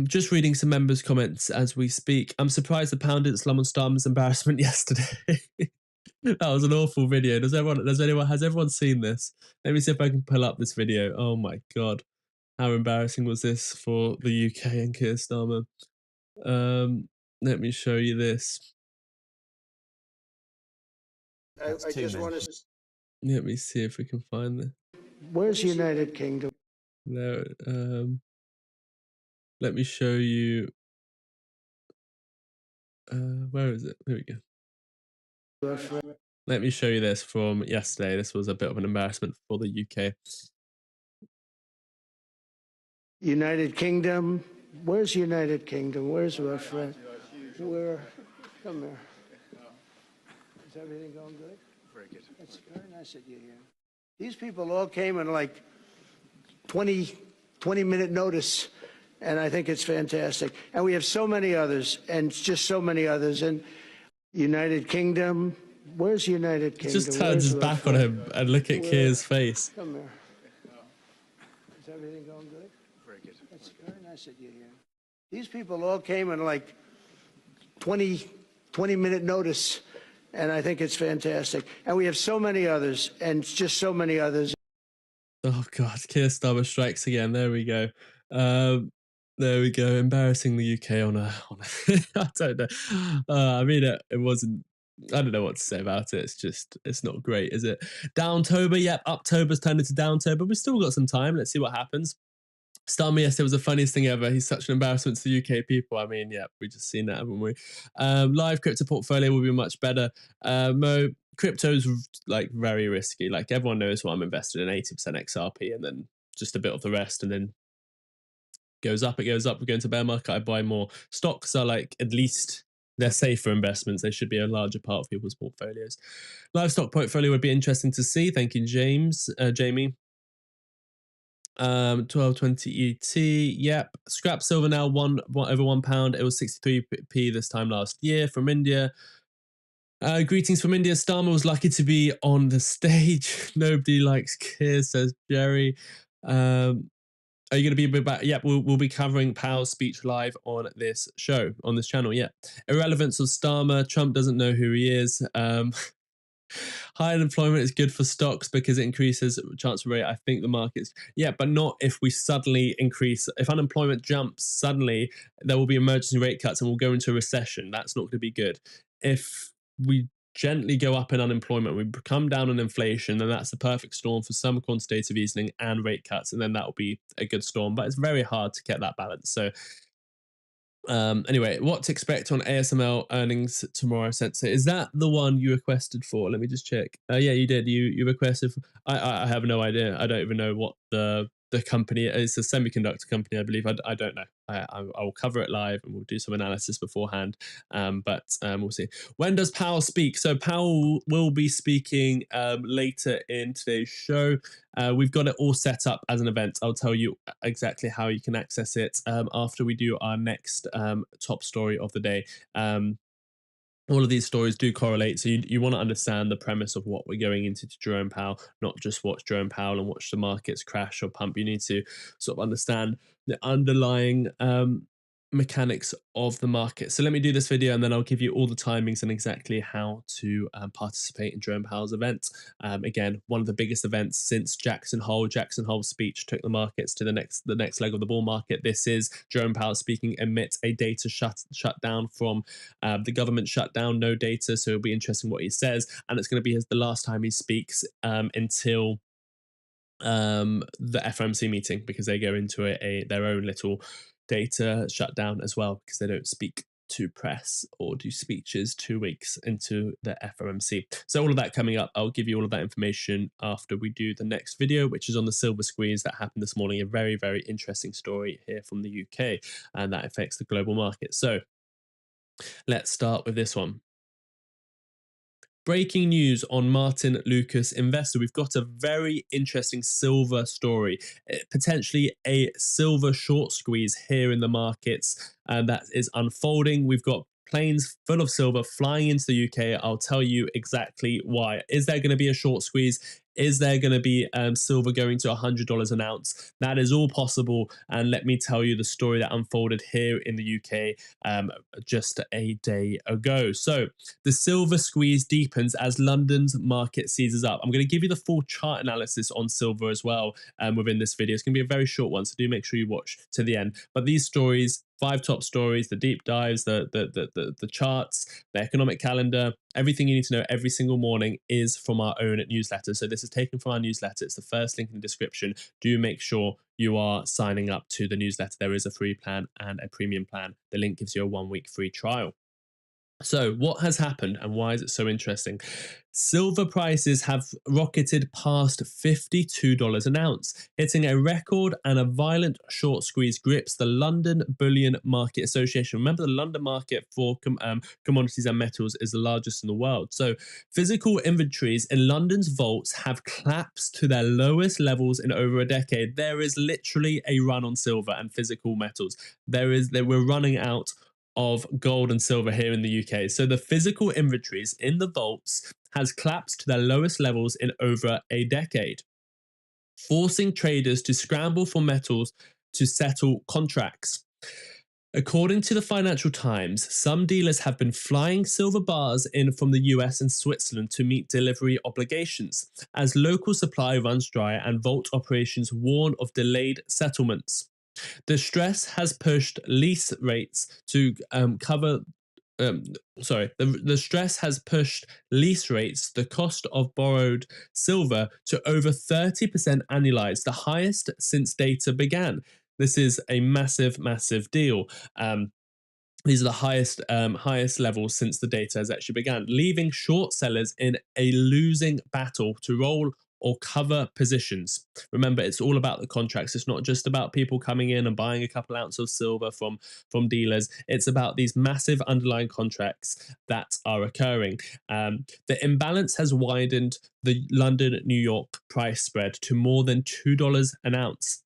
Just reading some members' comments as we speak. I'm surprised the pound didn't slum on Starmer's embarrassment yesterday. That was an awful video. Has everyone seen this? Let me see if I can pull up this video. Oh my God. How embarrassing was this for the UK and Keir Starmer? Let me show you this. I just want to... Let me see if we can find this. Where's United Kingdom? No, let me show you. Where is it? There we go. Let me show you this from yesterday. This was a bit of an embarrassment for the UK. United Kingdom. Where's United Kingdom? Where's our friend? Where? Come here. Is everything going good? Very good. That's very nice of you here. These people all came in like 20-minute notice, and I think it's fantastic. And we have so many others, and just so many others. And United Kingdom. Where's United Kingdom? He just turns his back on him and look at Keir's face. Come here. Is everything going good? Very good. That's very nice of you here. These people all came in like 20-minute notice, and I think it's fantastic. And we have so many others, and just so many others. Oh God, Keir Starmer strikes again. There we go. There we go. Embarrassing the UK on a I don't know. I mean, it wasn't. I don't know what to say about it. It's not great, is it? Downtober, yep. Uptober's turned into Downtober. We've still got some time. Let's see what happens. Starmer yesterday was the funniest thing ever. He's such an embarrassment to the UK people. I mean, yeah, we just seen that, haven't we? Live crypto portfolio will be much better. Mo, crypto's like very risky. Like everyone knows what I'm invested in, 80% XRP, and then just a bit of the rest, and then goes up, it goes up. We go into bear market, I buy more. Stocks are like, at least they're safer investments. They should be a larger part of people's portfolios. Livestock portfolio would be interesting to see. Thank you, Jamie. 1220 ET. Yep. Scrap silver now over £1. It was 63p this time last year from India. Greetings from India. Starmer was lucky to be on the stage. Nobody likes Keir, says Jerry. Are you going to be back? Yep, we'll be covering Powell's speech live on this show, on this channel. Yeah. Irrelevance of Starmer. Trump doesn't know who he is. High unemployment is good for stocks because it increases transfer rate. I think the markets, yeah, but not if we suddenly increase. If unemployment jumps suddenly, there will be emergency rate cuts and we'll go into a recession. That's not going to be good. If we gently go up in unemployment, we come down on inflation, then that's the perfect storm for some quantitative easing and rate cuts, and then that will be a good storm. But it's very hard to get that balance. So anyway, what to expect on ASML earnings tomorrow, Sensei? Is that the one you requested for? Let me just check. Yeah, you did. You requested. I have no idea. I don't even know what the company is. It's a semiconductor company, I believe. I don't know. I will cover it live and we'll do some analysis beforehand. But we'll see. When does Powell speak? So Powell will be speaking later in today's show. We've got it all set up as an event. I'll tell you exactly how you can access it after we do our next top story of the day. all of these stories do correlate. So you want to understand the premise of what we're going into to Jerome Powell, not just watch Jerome Powell and watch the markets crash or pump. You need to sort of understand the underlying mechanics of the market. So let me do this video and then I'll give you all the timings and exactly how to participate in Jerome Powell's event. Again, one of the biggest events since Jackson Hole's speech took the markets to the next leg of the bull market. This is Jerome Powell speaking amidst a data shutdown from the government shutdown, no data. So it'll be interesting what he says, and it's going to be the last time he speaks until the FOMC meeting, because they go into their own little data shutdown as well, because they don't speak to press or do speeches 2 weeks into the FOMC. So all of that coming up. I'll give you all of that information after we do the next video, which is on the silver squeeze that happened this morning. A very, very interesting story here from the UK, and that affects the global market. So let's start with this one. Breaking news on Martyn Lucas Investor. We've got a very interesting silver story, potentially a silver short squeeze here in the markets, and that is unfolding. We've got planes full of silver flying into the UK. I'll tell you exactly why. Is there going to be a short squeeze? Is there going to be silver going to $100 an ounce? That is all possible. And let me tell you the story that unfolded here in the UK just a day ago. So the silver squeeze deepens as London's market seizes up. I'm going to give you the full chart analysis on silver as well within this video. It's going to be a very short one, so do make sure you watch to the end. But these stories, 5 top stories, the deep dives, the charts, the economic calendar, everything you need to know every single morning is from our own newsletter. So this is taken from our newsletter. It's the first link in the description. Do make sure you are signing up to the newsletter. There is a free plan and a premium plan. The link gives you a 1-week free trial. So what has happened and why is it so interesting? Silver prices have rocketed past $52 an ounce, hitting a record, and a violent short squeeze grips the London Bullion Market Association. Remember, the London market for commodities and metals is the largest in the world. So physical inventories in London's vaults have collapsed to their lowest levels in over a decade. There is literally a run on silver and physical metals. We're running out of gold and silver here in the UK. So the physical inventories in the vaults has collapsed to their lowest levels in over a decade, forcing traders to scramble for metals to settle contracts. According to the Financial Times, some dealers have been flying silver bars in from the US and Switzerland to meet delivery obligations, as local supply runs dry and vault operations warn of delayed settlements. The stress has pushed lease rates to the stress has pushed lease rates, the cost of borrowed silver, to over 30% annualized, the highest since data began. This is a massive, massive deal. These are the highest levels since the data has actually begun, leaving short sellers in a losing battle to roll or cover positions. Remember, it's all about the contracts. It's not just about people coming in and buying a couple ounces of silver from dealers. It's about these massive underlying contracts that are occurring. The imbalance has widened the London-New York price spread to more than $2 an ounce,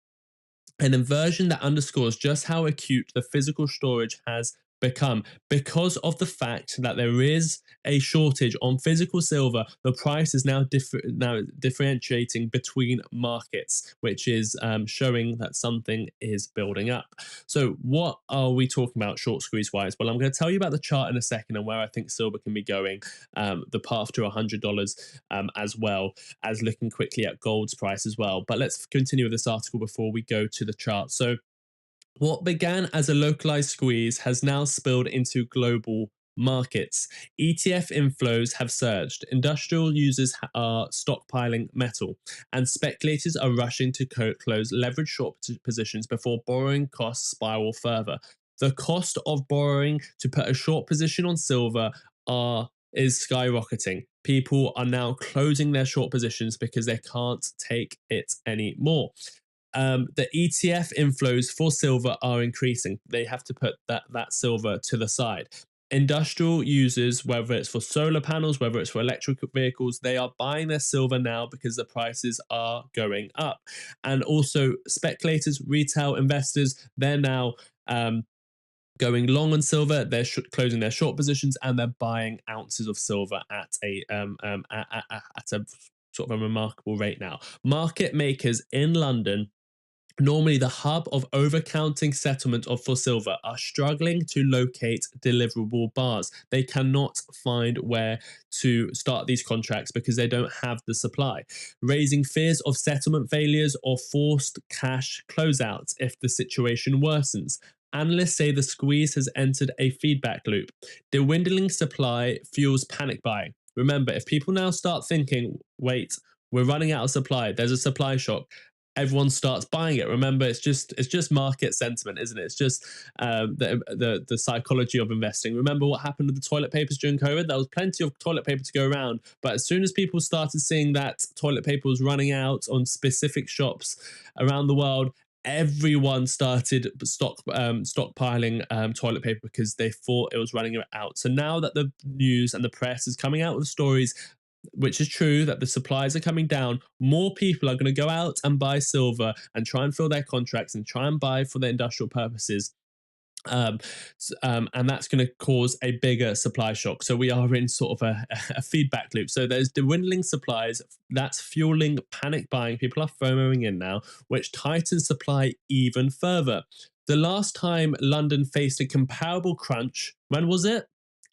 an inversion that underscores just how acute the physical storage has become. Because of the fact that there is a shortage on physical silver, the price is now differentiating between markets, which is showing that something is building up. So what are we talking about short squeeze wise? Well, I'm going to tell you about the chart in a second and where I think silver can be going, the path to $100 as well as looking quickly at gold's price as well. But let's continue with this article before we go to the chart. So what began as a localized squeeze has now spilled into global markets. ETF inflows have surged, industrial users are stockpiling metal, and speculators are rushing to close leverage short positions before borrowing costs spiral further. The cost of borrowing to put a short position on silver is skyrocketing. People are now closing their short positions because they can't take it anymore. The ETF inflows for silver are increasing. They have to put that silver to the side. Industrial users, whether it's for solar panels, whether it's for electric vehicles, they are buying their silver now because the prices are going up. And also speculators, retail investors, they're now going long on silver. They're closing their short positions and they're buying ounces of silver at a sort of a remarkable rate now. Market makers in London, normally the hub of overcounting settlement for silver, are struggling to locate deliverable bars. They cannot find where to start these contracts because they don't have the supply, raising fears of settlement failures or forced cash closeouts if the situation worsens. Analysts say the squeeze has entered a feedback loop. The dwindling supply fuels panic buying. Remember, if people now start thinking, wait, we're running out of supply, there's a supply shock, everyone starts buying it. Remember, it's just market sentiment, isn't it? It's just the psychology of investing. Remember what happened with the toilet papers during COVID? There was plenty of toilet paper to go around, but as soon as people started seeing that toilet paper was running out on specific shops around the world, everyone started stockpiling toilet paper because they thought it was running out. So now that the news and the press is coming out with stories, which is true, that the supplies are coming down, more people are going to go out and buy silver and try and fill their contracts and try and buy for their industrial purposes. And that's going to cause a bigger supply shock. So we are in sort of a feedback loop. So there's dwindling supplies that's fueling panic buying. People are FOMOing in now, which tightens supply even further. The last time London faced a comparable crunch, when was it?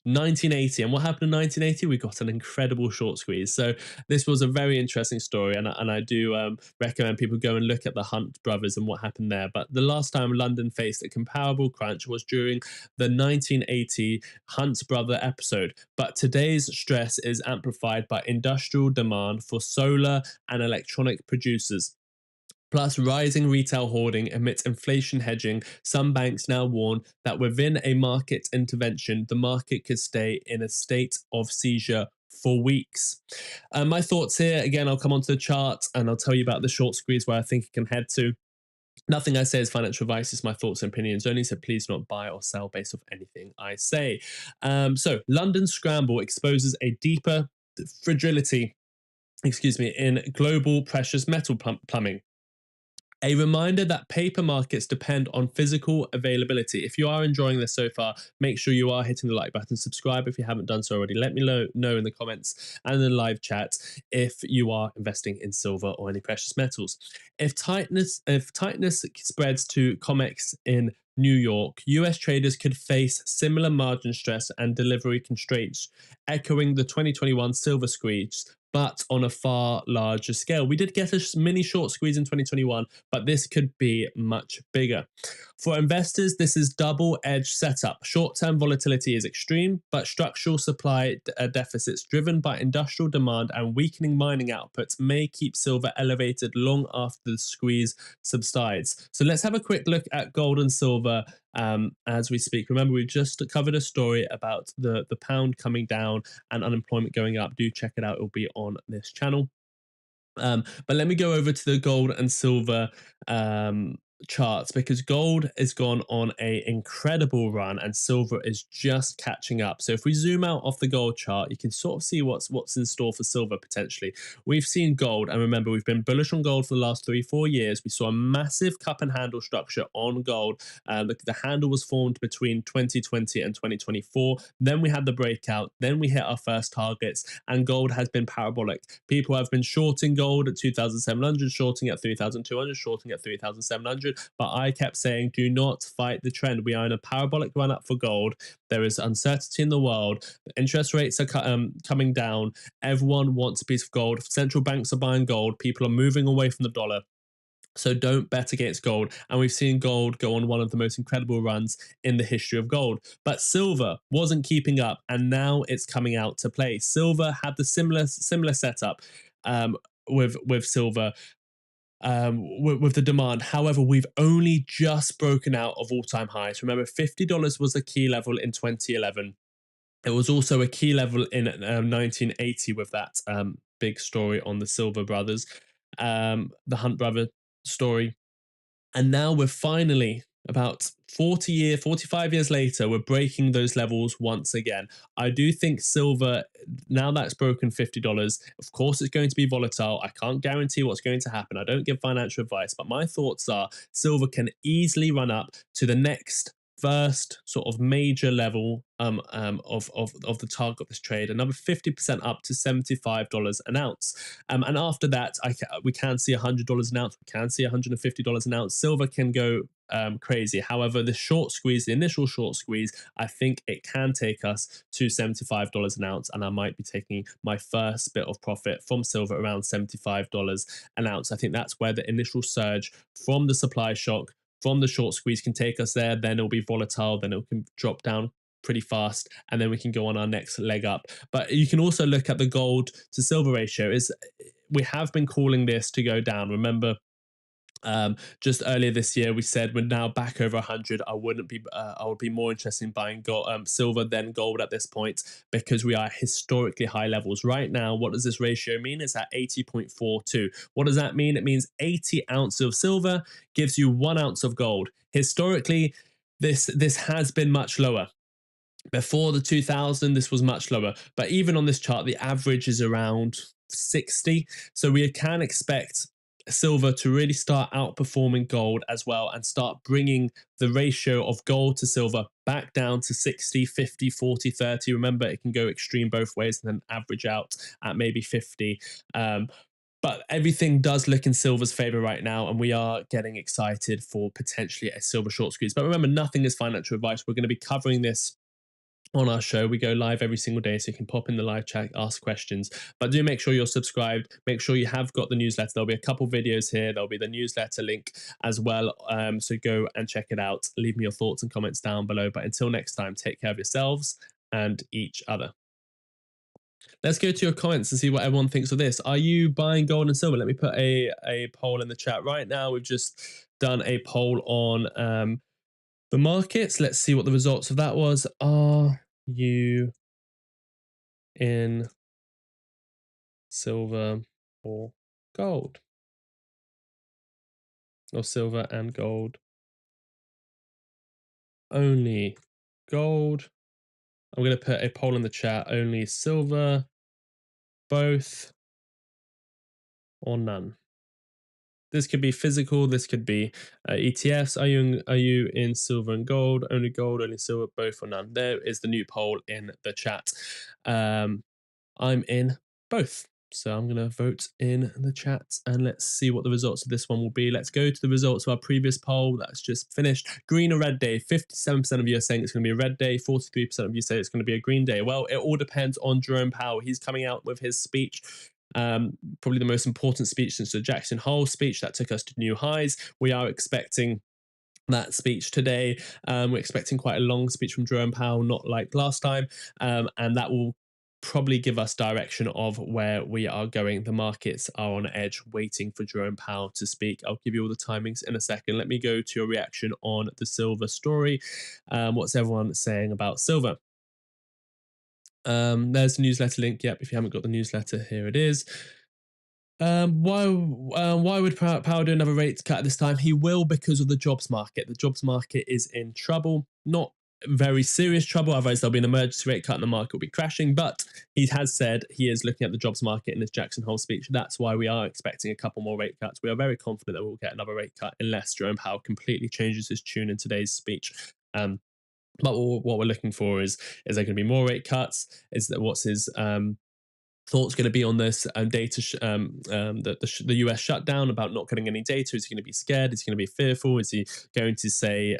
1980. And what happened in 1980? We got an incredible short squeeze. So this was a very interesting story, and I do recommend people go and look at the Hunt brothers and what happened there. But the last time London faced a comparable crunch was during the 1980 Hunt brother episode. But today's stress is amplified by industrial demand for solar and electronic producers. Plus, rising retail hoarding amidst inflation hedging. Some banks now warn that within a market intervention, the market could stay in a state of seizure for weeks. My thoughts here, again, I'll come onto the chart and I'll tell you about the short squeeze where I think it can head to. Nothing I say is financial advice, it's my thoughts and opinions only, so please do not buy or sell based off anything I say. So, London scramble exposes a deeper fragility, in global precious metal plumbing. A reminder that paper markets depend on physical availability. If you are enjoying this so far, make sure you are hitting the like button, subscribe if you haven't done so already. Let me know in the comments and in the live chat if you are investing in silver or any precious metals. If tightness spreads to COMEX in New York, US traders could face similar margin stress and delivery constraints, echoing the 2021 silver squeeze, but on a far larger scale. We did get a mini short squeeze in 2021, but this could be much bigger. For investors, this is double-edged setup. Short-term volatility is extreme, but structural supply deficits driven by industrial demand and weakening mining outputs may keep silver elevated long after the squeeze subsides. So let's have a quick look at gold and silver as we speak. Remember, we just covered a story about the pound coming down and unemployment going up. Do check it out. It'll be on this channel. But let me go over to the gold and silver charts, because gold has gone on an incredible run and silver is just catching up. So if we zoom out off the gold chart, you can sort of see what's in store for silver potentially. We've seen gold, and remember, we've been bullish on gold for the last 3-4 years. We saw a massive cup and handle structure on gold. The handle was formed between 2020 and 2024. Then we had the breakout. Then we hit our first targets, and gold has been parabolic. People have been shorting gold at 2,700, shorting at 3,200, shorting at 3,700. But I kept saying, do not fight the trend. We are in a parabolic run up for gold. There is uncertainty in the world. Interest rates are coming down. Everyone wants a piece of gold. Central banks are buying gold. People are moving away from the dollar. So don't bet against gold. And we've seen gold go on one of the most incredible runs in the history of gold. But silver wasn't keeping up, and now it's coming out to play. Silver had the similar setup with silver. With the demand. However, we've only just broken out of all-time highs. Remember, $50 was a key level in 2011. It was also a key level in 1980 with that big story on the Silver brothers, the Hunt brother story. And now we're finally, about 45 years later, we're breaking those levels once again. I do think silver, now that's broken $50, of course it's going to be volatile. I can't guarantee what's going to happen. I don't give financial advice, but my thoughts are silver can easily run up to the next first sort of major level of the target of this trade, another 50% up to $75 an ounce. And after that, we can see $100 an ounce, we can see $150 an ounce. Silver can go crazy. However, the short squeeze, the initial short squeeze, I think it can take us to $75 an ounce, and I might be taking my first bit of profit from silver around $75 an ounce. I think that's where the initial surge from the supply shock, from the short squeeze, can take us there. Then it'll be volatile, then it can drop down pretty fast, and then we can go on our next leg up. But you can also look at the gold to silver ratio. We have been calling this to go down. Remember, just earlier this year, we said we're now back over 100. I would be more interested in buying gold, silver than gold at this point, because we are at historically high levels right now. What does this ratio mean? It's at 80.42. What does that mean? It means 80 ounces of silver gives you 1 ounce of gold. Historically, this has been much lower. Before the 2000, this was much lower. But even on this chart, the average is around 60. So we can expect silver to really start outperforming gold as well, and start bringing the ratio of gold to silver back down to 60, 50, 40, 30. Remember, it can go extreme both ways and then average out at maybe 50. But everything does look in silver's favor right now, and we are getting excited for potentially a silver short squeeze. But remember, nothing is financial advice. We're going to be covering this on our show. We go live every single day, so you can pop in the live chat, ask questions. But do make sure you're subscribed. Make sure you have got the newsletter. There'll be a couple videos here. There'll be the newsletter link as well. So go and check it out. Leave me your thoughts and comments down below. But until next time, take care of yourselves and each other. Let's go to your comments and see what everyone thinks of this. Are you buying gold and silver? Let me put a poll in the chat right now. We've just done a poll on the markets. Let's see what the results of that was. Are you in silver or gold? Or silver and gold? Only gold. I'm going to put a poll in the chat. Only silver, both, or none. This could be physical. This could be ETFs. Are you in silver and gold? Only gold, only silver, both, or none? There is the new poll in the chat. I'm in both. So I'm going to vote in the chat, and let's see what the results of this one will be. Let's go to the results of our previous poll that's just finished. Green or red day? 57% of you are saying it's going to be a red day. 43% of you say it's going to be a green day. Well, it all depends on Jerome Powell. He's coming out with his speech. Probably the most important speech since the Jackson Hole speech that took us to new highs. We are expecting that speech today. We're expecting quite a long speech from Jerome Powell, not like last time, and that will probably give us direction of where we are going. The markets are on edge waiting for Jerome Powell to speak. I'll give you all the timings in a second. Let me go to your reaction on the silver story. What's everyone saying about silver? There's the newsletter link. Yep, if you haven't got the newsletter, here it is. Why would Powell do another rate cut at this time? He will, because of the jobs market. The jobs market is in trouble. Not very serious trouble, otherwise there'll be an emergency rate cut and the market will be crashing. But he has said he is looking at the jobs market in his Jackson Hole speech. That's why we are expecting a couple more rate cuts. We are very confident that we'll get another rate cut unless Jerome Powell completely changes his tune in today's speech. But what we're looking for is there going to be more rate cuts? What's his thoughts going to be on this data, the US shutdown, about not getting any data? Is he going to be scared? Is he going to be fearful? Is he going to say,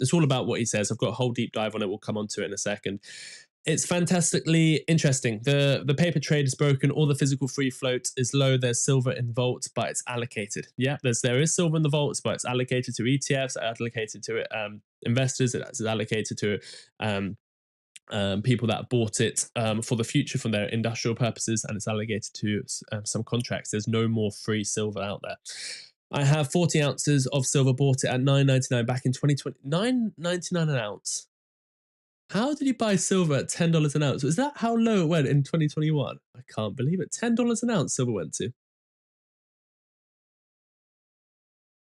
it's all about what he says. I've got a whole deep dive on it. We'll come on to it in a second. It's fantastically interesting. The paper trade is broken. All the physical free float is low. There's silver in vaults, but it's allocated. Yeah, there is silver in the vaults, but it's allocated to ETFs, allocated to investors, it's allocated to people that bought it for the future, from their industrial purposes, and it's allocated to some contracts. There's no more free silver out there. I have 40 ounces of silver, bought it at $9.99 back in 2020. $9.99 an ounce. How did you buy silver at $10 an ounce? Was that how low it went in 2021? I can't believe it. $10 an ounce silver went to.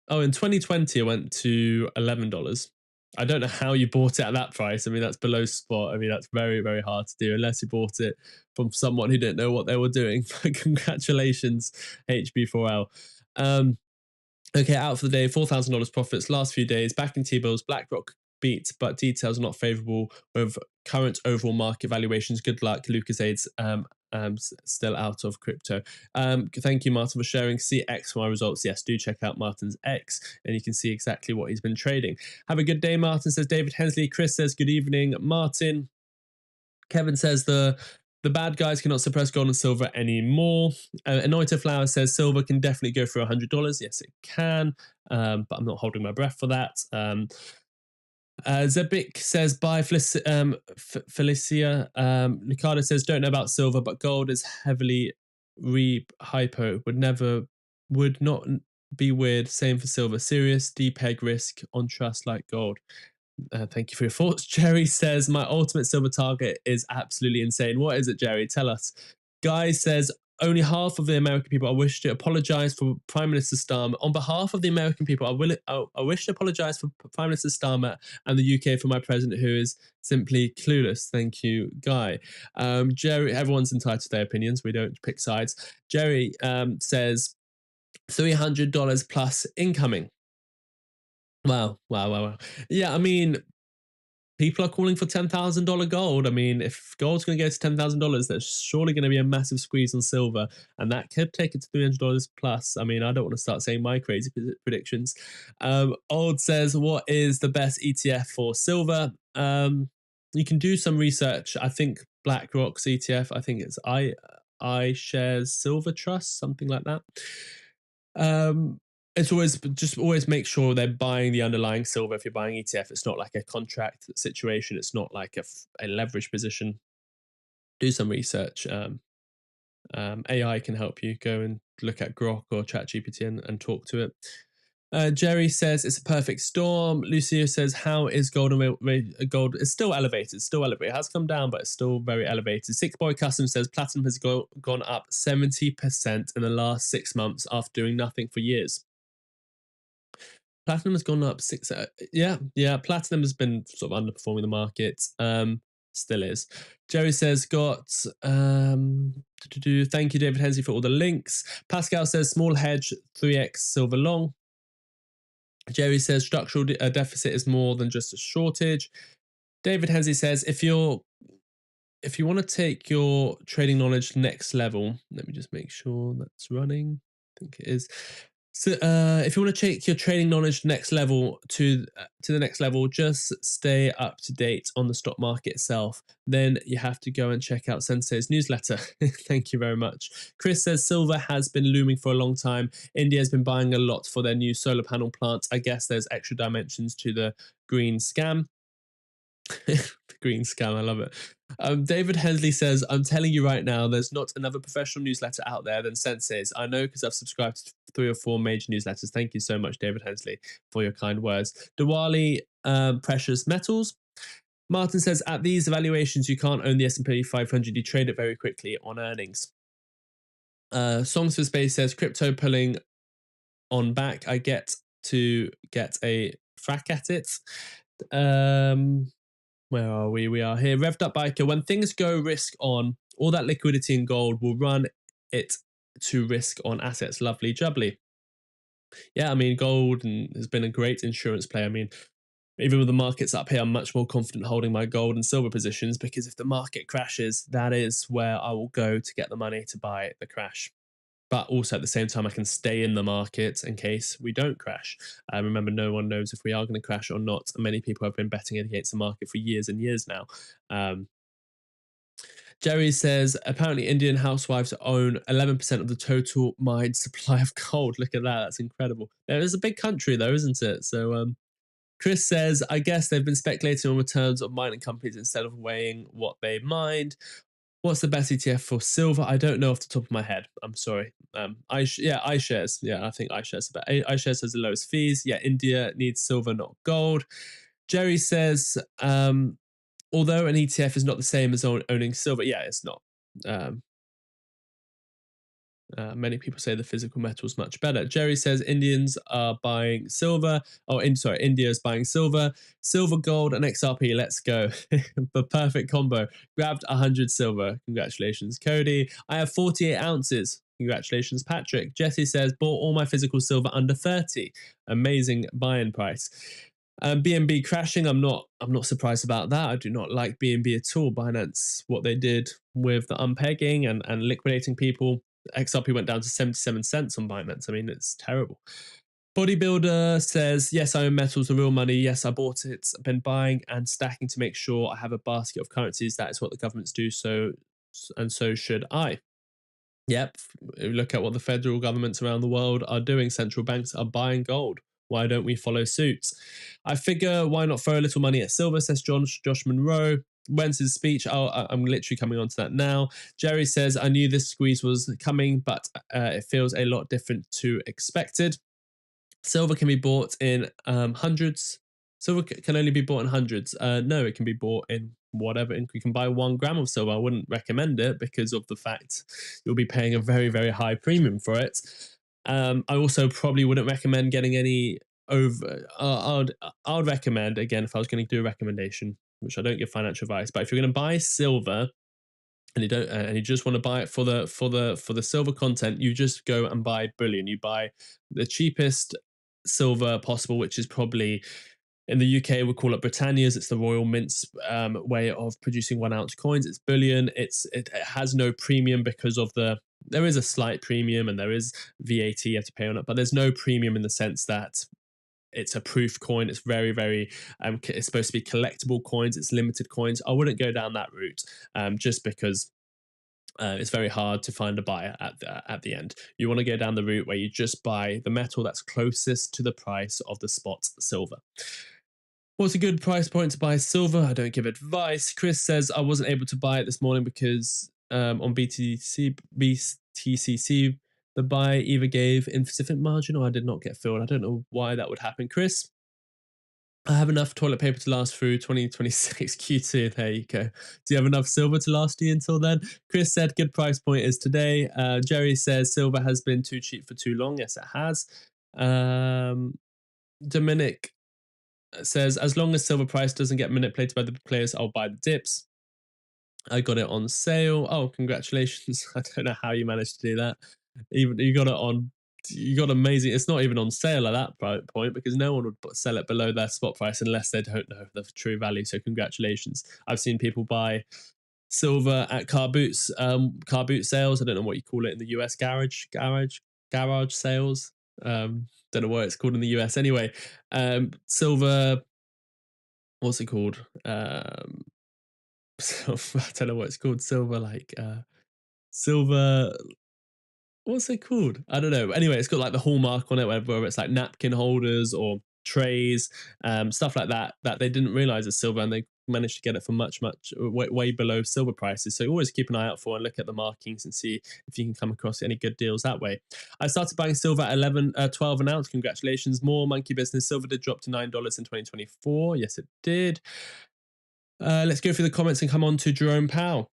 Oh, in 2020 it went to $11. I don't know how you bought it at that price. I mean, that's below spot. I mean, that's very, very hard to do unless you bought it from someone who didn't know what they were doing. Congratulations, HB4L. Okay, out for the day, $4,000 profits. Last few days, back in T-bills, BlackRock beat, but details are not favorable with current overall market valuations. Good luck, Lucas Aids. Still out of crypto. Thank you, Martyn, for sharing CXY results. Yes, do check out Martyn's X, and you can see exactly what he's been trading. Have a good day, Martyn, says David Hensley. Chris says, good evening, Martyn. Kevin says the bad guys cannot suppress gold and silver anymore. Anointed Flower says silver can definitely go for $100. Yes, it can, but I'm not holding my breath for that. Zebik says, bye, Felicia. Ricardo says, don't know about silver, but gold is heavily hypo. Would not be weird. Same for silver. Serious depeg risk on trust like gold. Thank you for your thoughts. Jerry says, my ultimate silver target is absolutely insane. What is it, Jerry? Tell us. Guy says, only half of the American people, I wish to apologize for Prime Minister Starmer. On behalf of the American people, I wish to apologize for Prime Minister Starmer and the UK for my president, who is simply clueless. Thank you, Guy. Jerry, everyone's entitled to their opinions. We don't pick sides. Jerry says, $300 plus incoming. Wow. Yeah, I mean, people are calling for $10,000 gold. I mean, if gold's going to go to $10,000, there's surely going to be a massive squeeze on silver, and that could take it to $300 plus. I mean, I don't want to start saying my crazy predictions. Old says, what is the best ETF for silver? You can do some research. I think BlackRock's ETF, I think it's iShares Silver Trust, something like that. It's always make sure they're buying the underlying silver. If you're buying ETF, it's not like a contract situation. It's not like a leverage position. Do some research. AI can help you. Go and look at Grok or ChatGPT and talk to it. Jerry says it's a perfect storm. Lucio says, how is gold? Gold is still elevated. It has come down, but it's still very elevated. Sick Boy Custom says platinum has gone up 70% in the last 6 months after doing nothing for years. Platinum has gone up yeah. Platinum has been sort of underperforming the market. Still is. Jerry says, thank you, David Hensley, for all the links. Pascal says, small hedge, 3x silver long. Jerry says, structural deficit is more than just a shortage. David Hensley says, if you want to take your trading knowledge next level, let me just make sure that's running. I think it is. So if you want to take your trading knowledge next level to the next level, just stay up to date on the stock market itself. Then you have to go and check out Sensei's newsletter. Thank you very much. Chris says silver has been looming for a long time. India has been buying a lot for their new solar panel plant. I guess there's extra dimensions to the green scam. The green scam, I love it. David Hensley says, I'm telling you right now, there's not another professional newsletter out there than Sensei's. I know because I've subscribed to 3 or 4 major newsletters. Thank you so much, David Hensley, for your kind words. Diwali Precious Metals. Martyn says, at these valuations, you can't own the S&P 500. You trade it very quickly on earnings. Songs for Space says, crypto pulling on back. I get to get a frack at it. Where are we? We are here. Revved Up Biker. When things go risk on, all that liquidity in gold will run it to risk on assets. Lovely jubbly. Yeah, I mean, gold has been a great insurance play. I mean, even with the markets up here, I'm much more confident holding my gold and silver positions, because if the market crashes, that is where I will go to get the money to buy the crash. But also at the same time, I can stay in the market in case we don't crash. Remember, no one knows if we are going to crash or not. Many people have been betting against the market for years and years now. Jerry says, apparently Indian housewives own 11% of the total mined supply of gold. Look at that. That's incredible. There is a big country though, isn't it? So Chris says, I guess they've been speculating on returns of mining companies instead of weighing what they mined. What's the best ETF for silver? I don't know off the top of my head. I'm sorry. iShares. Yeah, I think iShares. iShares has the lowest fees. Yeah, India needs silver, not gold. Jerry says, although an ETF is not the same as owning silver. Yeah, it's not. Many people say the physical metal is much better. Jerry says Indians are buying silver. India is buying silver. Silver, gold, and XRP. Let's go. The perfect combo. Grabbed 100 silver. Congratulations, Cody. I have 48 ounces. Congratulations, Patrick. Jesse says, bought all my physical silver under 30. Amazing buy-in price. BNB crashing. I'm not surprised about that. I do not like BNB at all. Binance, what they did with the unpegging and liquidating people. XRP went down to 77 cents on Binance. I mean, it's terrible. Bodybuilder says, yes, I own metals, the real money. Yes, I bought it. I've been buying and stacking to make sure I have a basket of currencies. That is what the governments do. So should I. Yep. Look at what the federal governments around the world are doing. Central banks are buying gold. Why don't we follow suit? I figure, why not throw a little money at silver, says Josh Monroe. When's his speech? I'm literally coming on to that now. Jerry says, I knew this squeeze was coming, but it feels a lot different to expected. Silver can be bought in hundreds. Silver can only be bought in hundreds. No, it can be bought in whatever. You can buy 1 gram of silver. I wouldn't recommend it because of the fact you'll be paying a very, very high premium for it. I also probably wouldn't recommend getting any over. I would recommend, again, if I was going to do a recommendation, which I don't give financial advice, but if you're going to buy silver and you just want to buy it for the silver content, you just go and buy bullion. You buy the cheapest silver possible, which is probably, in the UK we call it Britannia's. It's the Royal Mint's way of producing 1 ounce coins. It's bullion. It has no premium because of there is a slight premium and there is VAT you have to pay on it, but there's no premium in the sense that it's a proof coin. It's very, very, it's supposed to be collectible coins. It's limited coins. I wouldn't go down that route just because it's very hard to find a buyer at the end. You want to go down the route where you just buy the metal that's closest to the price of the spot silver. What's a good price point to buy silver? I don't give advice. Chris says, I wasn't able to buy it this morning because on BTCC, the buy either gave insufficient margin or I did not get filled. I don't know why that would happen. Chris, I have enough toilet paper to last through 2026 Q2. There you go. Do you have enough silver to last you until then? Chris said good price point is today. Jerry says silver has been too cheap for too long. Yes, it has. Dominic says, as long as silver price doesn't get manipulated by the players, I'll buy the dips. I got it on sale. Oh, congratulations. I don't know how you managed to do that. Even you got it on, you got amazing. It's not even on sale at that point because no one would sell it below their spot price unless they don't know the true value. So congratulations. I've seen people buy silver at car boot sales. I don't know what you call it in the US, garage sales. Don't know what it's called in the US. Anyway, silver, what's it called? I don't know what it's called. Silver, what's it called? I don't know. Anyway, it's got like the hallmark on it, whether it's like napkin holders or trays, stuff like that they didn't realize is silver, and they managed to get it for much way below silver prices. So always keep an eye out for and look at the markings and see if you can come across any good deals that way. I started buying silver at 12 an ounce. Congratulations. More monkey business. Silver did drop to $9 in 2024. Yes, it did. Let's go through the comments and come on to Jerome Powell.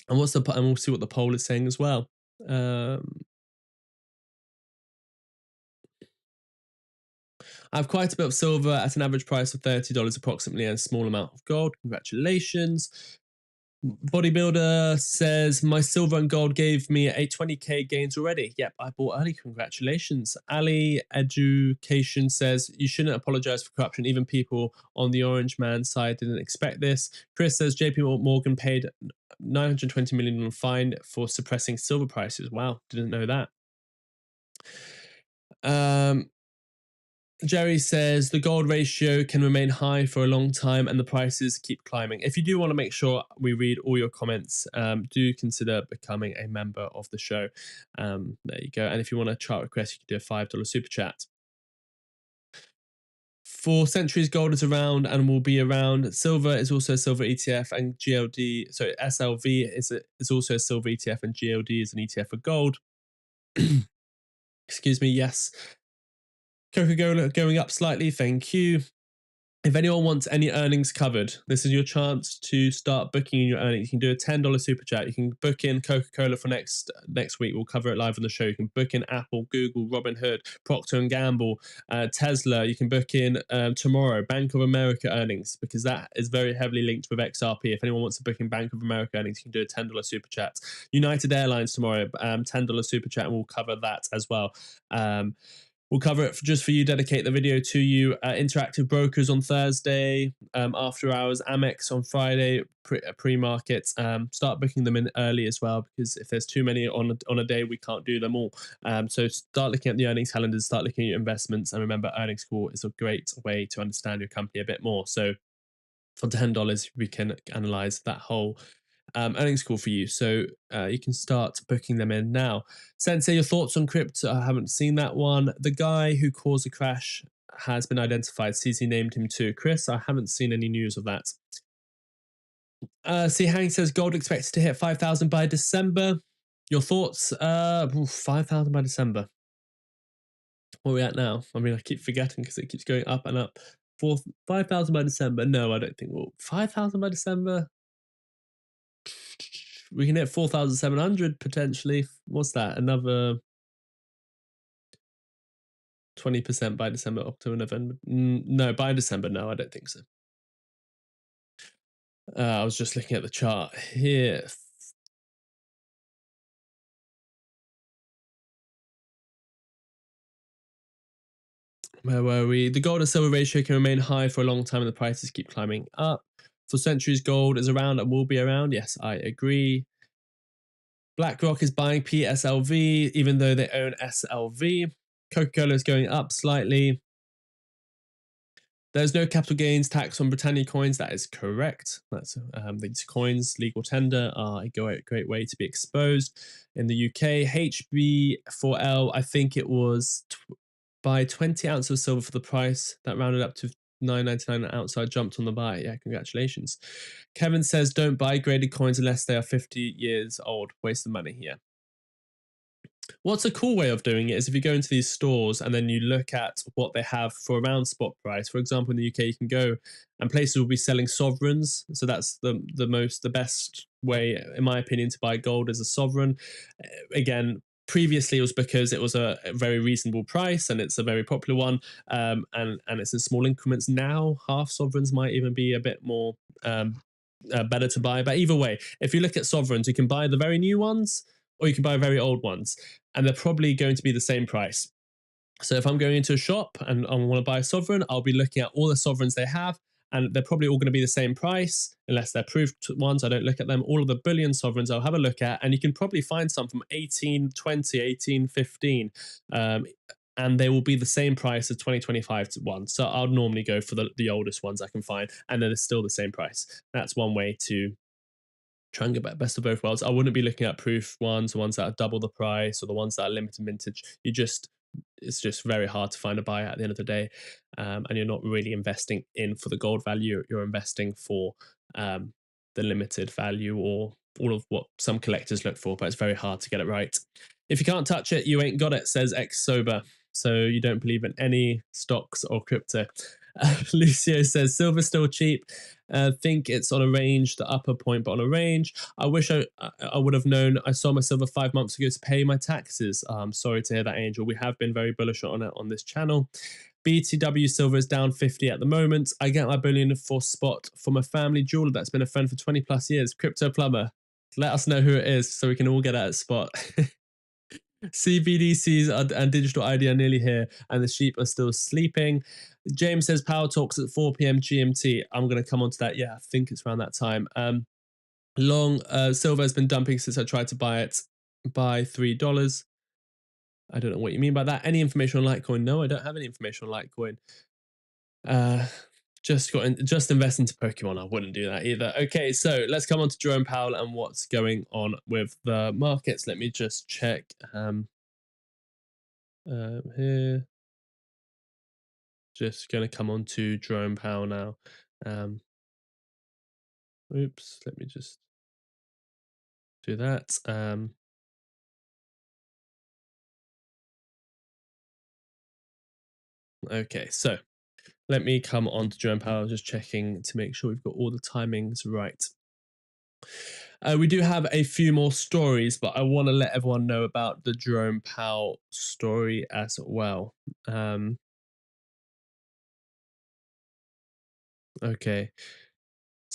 And we'll see what the poll is saying as well. I have quite a bit of silver at an average price of $30 approximately and a small amount of gold. Congratulations. Bodybuilder says, my silver and gold gave me a 20k gains already. Yep, I bought early. Congratulations. Ali Education says, you shouldn't apologize for corruption. Even people on the orange man side didn't expect this. Chris says, JP Morgan paid $920 million on fine for suppressing silver prices. Wow, didn't know that. Jerry says the gold ratio can remain high for a long time and the prices keep climbing. If you do want to make sure we read all your comments, do consider becoming a member of the show. There you go. And if you want a chart request, you can do a $5 super chat. For centuries, gold is around and will be around. Silver is also a silver ETF, and GLD, sorry, SLV is also a silver ETF, and GLD is an ETF for gold. Excuse me, yes. Coca-Cola going up slightly, thank you. If anyone wants any earnings covered, this is your chance to start booking in your earnings. You can do a $10 super chat. You can book in Coca-Cola for next week. We'll cover it live on the show. You can book in Apple, Google, Robinhood, Procter & Gamble, Tesla. You can book in tomorrow, Bank of America earnings, because that is very heavily linked with XRP. If anyone wants to book in Bank of America earnings, you can do a $10 super chat. United Airlines tomorrow, $10 super chat, and we'll cover that as well. We'll cover it just for you, dedicate the video to you. Interactive Brokers on Thursday, after hours, Amex on Friday, pre-market. Start booking them in early as well, because if there's too many on a day, we can't do them all. So start looking at the earnings calendars, start looking at your investments, and remember, earnings call is a great way to understand your company a bit more. So for $10, we can analyze that whole earnings call for you. So you can start booking them in now. Sensei, your thoughts on crypto? I haven't seen that one. The guy who caused a crash has been identified. CZ named him too. Chris, I haven't seen any news of that. See, Hank says gold expected to hit 5,000 by December. Your thoughts? 5,000 by December. Where are we at now? I mean, I keep forgetting because it keeps going up and up. 5,000 by December? No, I don't think we'll. 5,000 by December? We can hit 4,700 potentially. What's that? Another 20% by December, October, November. No, by December, no, I don't think so. I was just looking at the chart here. Where were we? The gold and silver ratio can remain high for a long time and the prices keep climbing up. For centuries, gold is around and will be around. Yes, I agree. BlackRock is buying PSLV, even though they own SLV. Coca-Cola is going up slightly. There's no capital gains tax on Britannia coins. That is correct. That's these coins, legal tender, are a great way to be exposed. In the UK, HB4L, I think it was buy 20 ounces of silver for the price. That rounded up to $9.99 an ounce, so I jumped on the buy. Yeah, congratulations. Kevin says, don't buy graded coins unless they are 50 years old. Waste of money here. What's a cool way of doing it is if you go into these stores and then you look at what they have for around spot price. For example, in the UK, you can go and places will be selling sovereigns. So that's the best way, in my opinion, to buy gold as a sovereign. Again, previously it was because it was a very reasonable price and it's a very popular one, and it's in small increments. Now half sovereigns might even be a bit more better to buy. But either way, if you look at sovereigns, you can buy the very new ones or you can buy very old ones, and they're probably going to be the same price. So if I'm going into a shop and I want to buy a sovereign, I'll be looking at all the sovereigns they have, and they're probably all going to be the same price unless they're proofed ones. I don't look at them. All of the bullion sovereigns I'll have a look at, and you can probably find some from 1820, 1815, and they will be the same price as 2025 ones. So I'll normally go for the oldest ones I can find, and then it's still the same price. That's one way to try and get best of both worlds. I wouldn't be looking at proof ones, the ones that are double the price, or the ones that are limited mintage. It's just very hard to find a buy at the end of the day, and you're not really investing in for the gold value. You're investing for the limited value or all of what some collectors look for, but it's very hard to get it right. If you can't touch it, you ain't got it, says X Sober. So you don't believe in any stocks or crypto. Lucio says silver's still cheap. Think it's on a range, the upper point, but on a range. I wish I would have known. I sold my silver 5 months ago to pay my taxes. Sorry to hear that, Angel. We have been very bullish on it on this channel. BTW silver is down 50 at the moment. I get my bullion for spot from a family jeweler that's been a friend for 20 plus years. Crypto plumber. Let us know who it is so we can all get at spot. CBDCs and digital ID are nearly here, and the sheep are still sleeping. James says Powell talks at 4 p.m. GMT. I'm going to come on to that. Yeah, I think it's around that time. Long silver has been dumping since I tried to buy it by $3. I don't know what you mean by that. Any information on Litecoin? No, I don't have any information on Litecoin. Just invest into Pokemon. I wouldn't do that either. Okay, so let's come on to Jerome Powell and what's going on with the markets. Let me just check here. Just going to come on to Jerome Powell now. Oops, let me just do that. Okay, so let me come on to Jerome Powell, just checking to make sure we've got all the timings right. We do have a few more stories, but I want to let everyone know about the Jerome Powell story as well. Okay.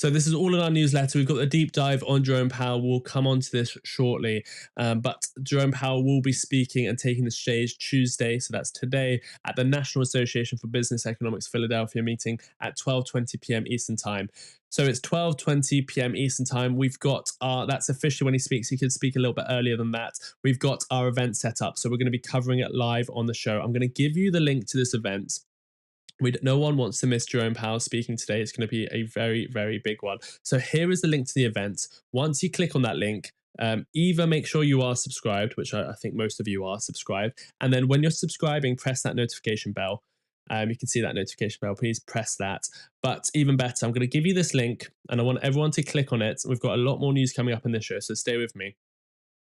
So this is all in our newsletter. We've got a deep dive on Jerome Powell. We'll come on to this shortly. But Jerome Powell will be speaking and taking the stage Tuesday, so that's today, at the National Association for Business Economics Philadelphia meeting at 12:20 p.m. Eastern Time. So it's 12:20 p.m. Eastern Time. We've got that's officially when he speaks. He could speak a little bit earlier than that. We've got our event set up. So we're going to be covering it live on the show. I'm going to give you the link to this event. No one wants to miss Jerome Powell speaking today. It's going to be a very, very big one. So here is the link to the event. Once you click on that link, either make sure you are subscribed, which I think most of you are subscribed. And then when you're subscribing, press that notification bell. You can see that notification bell. Please press that. But even better, I'm going to give you this link and I want everyone to click on it. We've got a lot more news coming up in this show, so stay with me.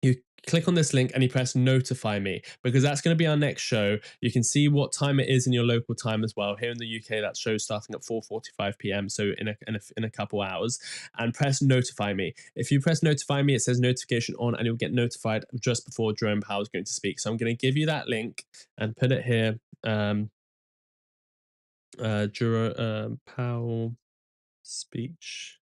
You click on this link and you press notify me, because that's going to be our next show. You can see what time it is in your local time as well. Here in the UK, that show's starting at 4:45 p.m. So in a couple hours. And press notify me. If you press notify me, it says notification on and you'll get notified just before Jerome Powell is going to speak. So I'm going to give you that link and put it here. Jerome Powell speech.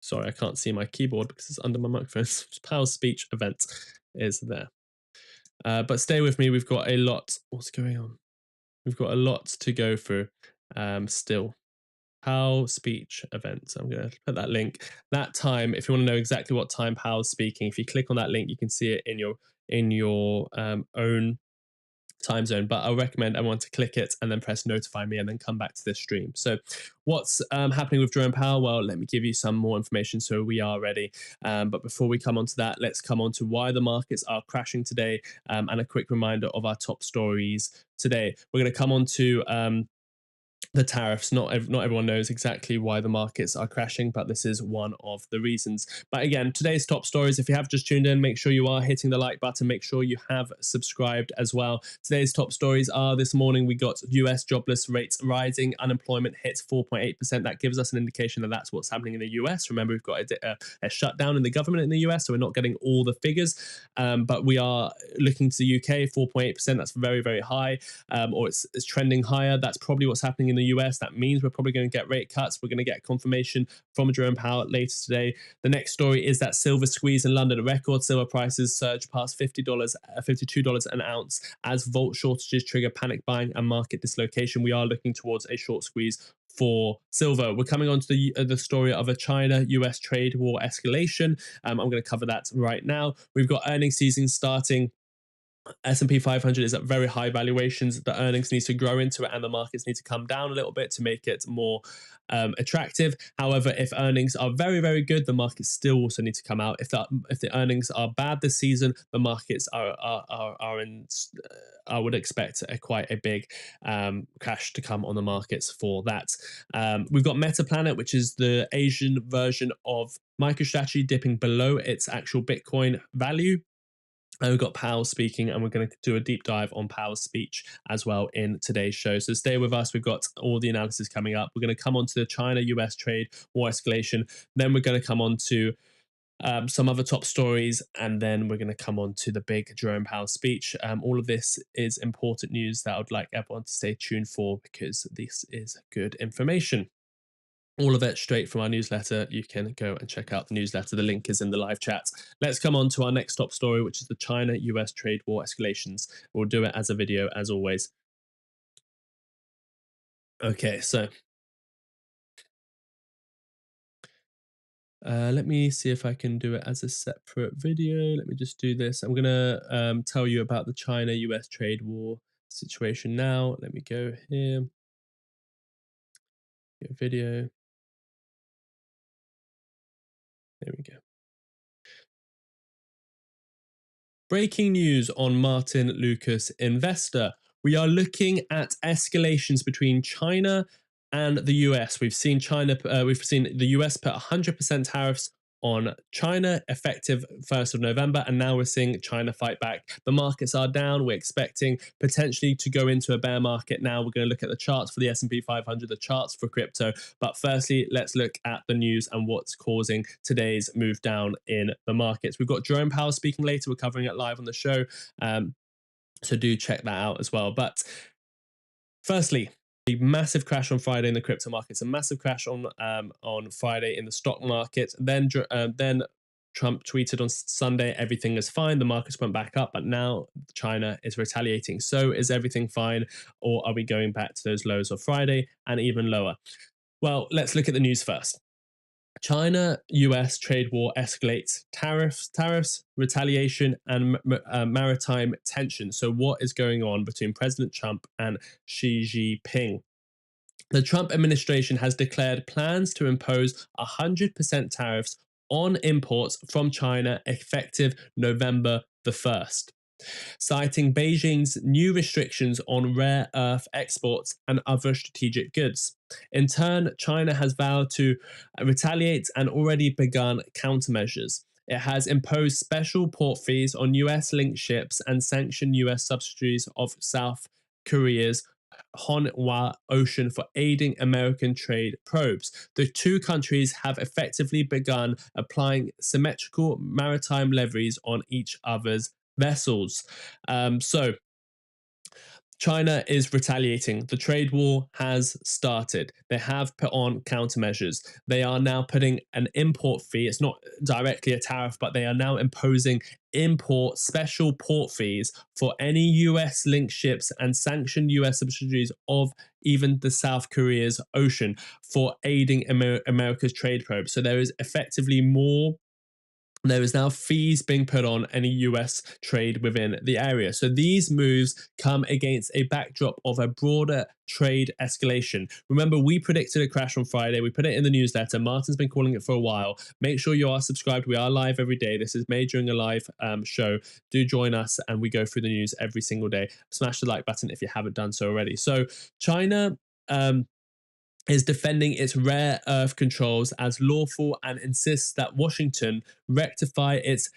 Sorry, I can't see my keyboard because it's under my microphone. Powell's speech event is there. But stay with me. We've got a lot. What's going on? We've got a lot to go through still. Powell speech event. So I'm going to put that link. That time, if you want to know exactly what time Powell's speaking, if you click on that link, you can see it in your own time zone, but I'll recommend everyone to click it and then press notify me and then come back to this stream. So what's happening with Jerome Powell? Well, let me give you some more information so we are ready. But before we come on to that, let's come on to why the markets are crashing today and a quick reminder of our top stories today. We're going to come on to the tariffs. Not everyone knows exactly why the markets are crashing, but this is one of the reasons. But again, today's top stories, if you have just tuned in, make sure you are hitting the like button. Make sure you have subscribed as well. Today's top stories are this morning, we got US jobless rates rising, unemployment hits 4.8%. That gives us an indication that that's what's happening in the US. Remember, we've got a shutdown in the government in the US, so we're not getting all the figures, but we are looking to the UK, 4.8%. That's very, very high, or it's trending higher. That's probably what's happening in the US. That means we're probably going to get rate cuts. We're going to get confirmation from Jerome Powell later today. The next story is that silver squeeze in London. Record silver prices surge past $50, $52 an ounce as vault shortages trigger panic buying and market dislocation. We are looking towards a short squeeze for silver. We're coming on to the story of a China-US trade war escalation. I'm going to cover that right now. We've got earnings season starting. S&P 500 is at very high valuations. The earnings need to grow into it and the markets need to come down a little bit to make it more attractive. However, if earnings are very, very good, the markets still also need to come out. If the earnings are bad this season, the markets are in. I would expect quite a big crash to come on the markets for that. We've got MetaPlanet, which is the Asian version of MicroStrategy, dipping below its actual Bitcoin value. And we've got Powell speaking, and we're going to do a deep dive on Powell's speech as well in today's show. So stay with us. We've got all the analysis coming up. We're going to come on to the China-US trade war escalation. Then we're going to come on to some other top stories, and then we're going to come on to the big Jerome Powell speech. All of this is important news that I would like everyone to stay tuned for, because this is good information. All of it straight from our newsletter. You can go and check out the newsletter. The link is in the live chat. Let's come on to our next top story, which is the China-US trade war escalations. We'll do it as a video, as always. Okay, so let me see if I can do it as a separate video. Let me just do this. I'm going to tell you about the China-US trade war situation now. Let me go here. Video. There we go. Breaking news on Martyn Lucas Investor. We are looking at escalations between China and the US. We've seen the US put 100% tariffs on China effective 1st of November, and now we're seeing China fight back. The markets are down. We're expecting potentially to go into a bear market now. We're going to look at the charts for the S&P 500, the charts for crypto. But firstly, let's look at the news and what's causing today's move down in the markets. We've got Jerome Powell speaking later. We're covering it live on the show. So do check that out as well. But firstly, a massive crash on Friday in the crypto markets, a massive crash on Friday in the stock market. Then Trump tweeted on Sunday, everything is fine. The markets went back up, but now China is retaliating. So is everything fine, or are we going back to those lows of Friday and even lower? Well, let's look at the news first. China-US trade war escalates, tariffs, retaliation, and maritime tension. So what is going on between President Trump and Xi Jinping? The Trump administration has declared plans to impose 100% tariffs on imports from China effective November the 1st, citing Beijing's new restrictions on rare earth exports and other strategic goods. In turn, China has vowed to retaliate and already begun countermeasures. It has imposed special port fees on US-linked ships and sanctioned US subsidiaries of South Korea's Hanwha Ocean for aiding American trade probes. The two countries have effectively begun applying symmetrical maritime levies on each other's vessels. So China is retaliating. The trade war has started. They have put on countermeasures. They are now putting an import fee. It's not directly a tariff, but they are now imposing import special port fees for any US linked ships and sanctioned US subsidiaries of even the South Korea's ocean for aiding America's trade probe. So there is effectively more. There is now fees being put on any US trade within the area. So these moves come against a backdrop of a broader trade escalation. Remember, we predicted a crash on Friday. We put it in the newsletter. Martyn's been calling it for a while. Make sure you are subscribed. We are live every day. This is made during a live show. Do join us, and we go through the news every single day. Smash the like button if you haven't done so already. So China is defending its rare earth controls as lawful and insists that Washington rectify its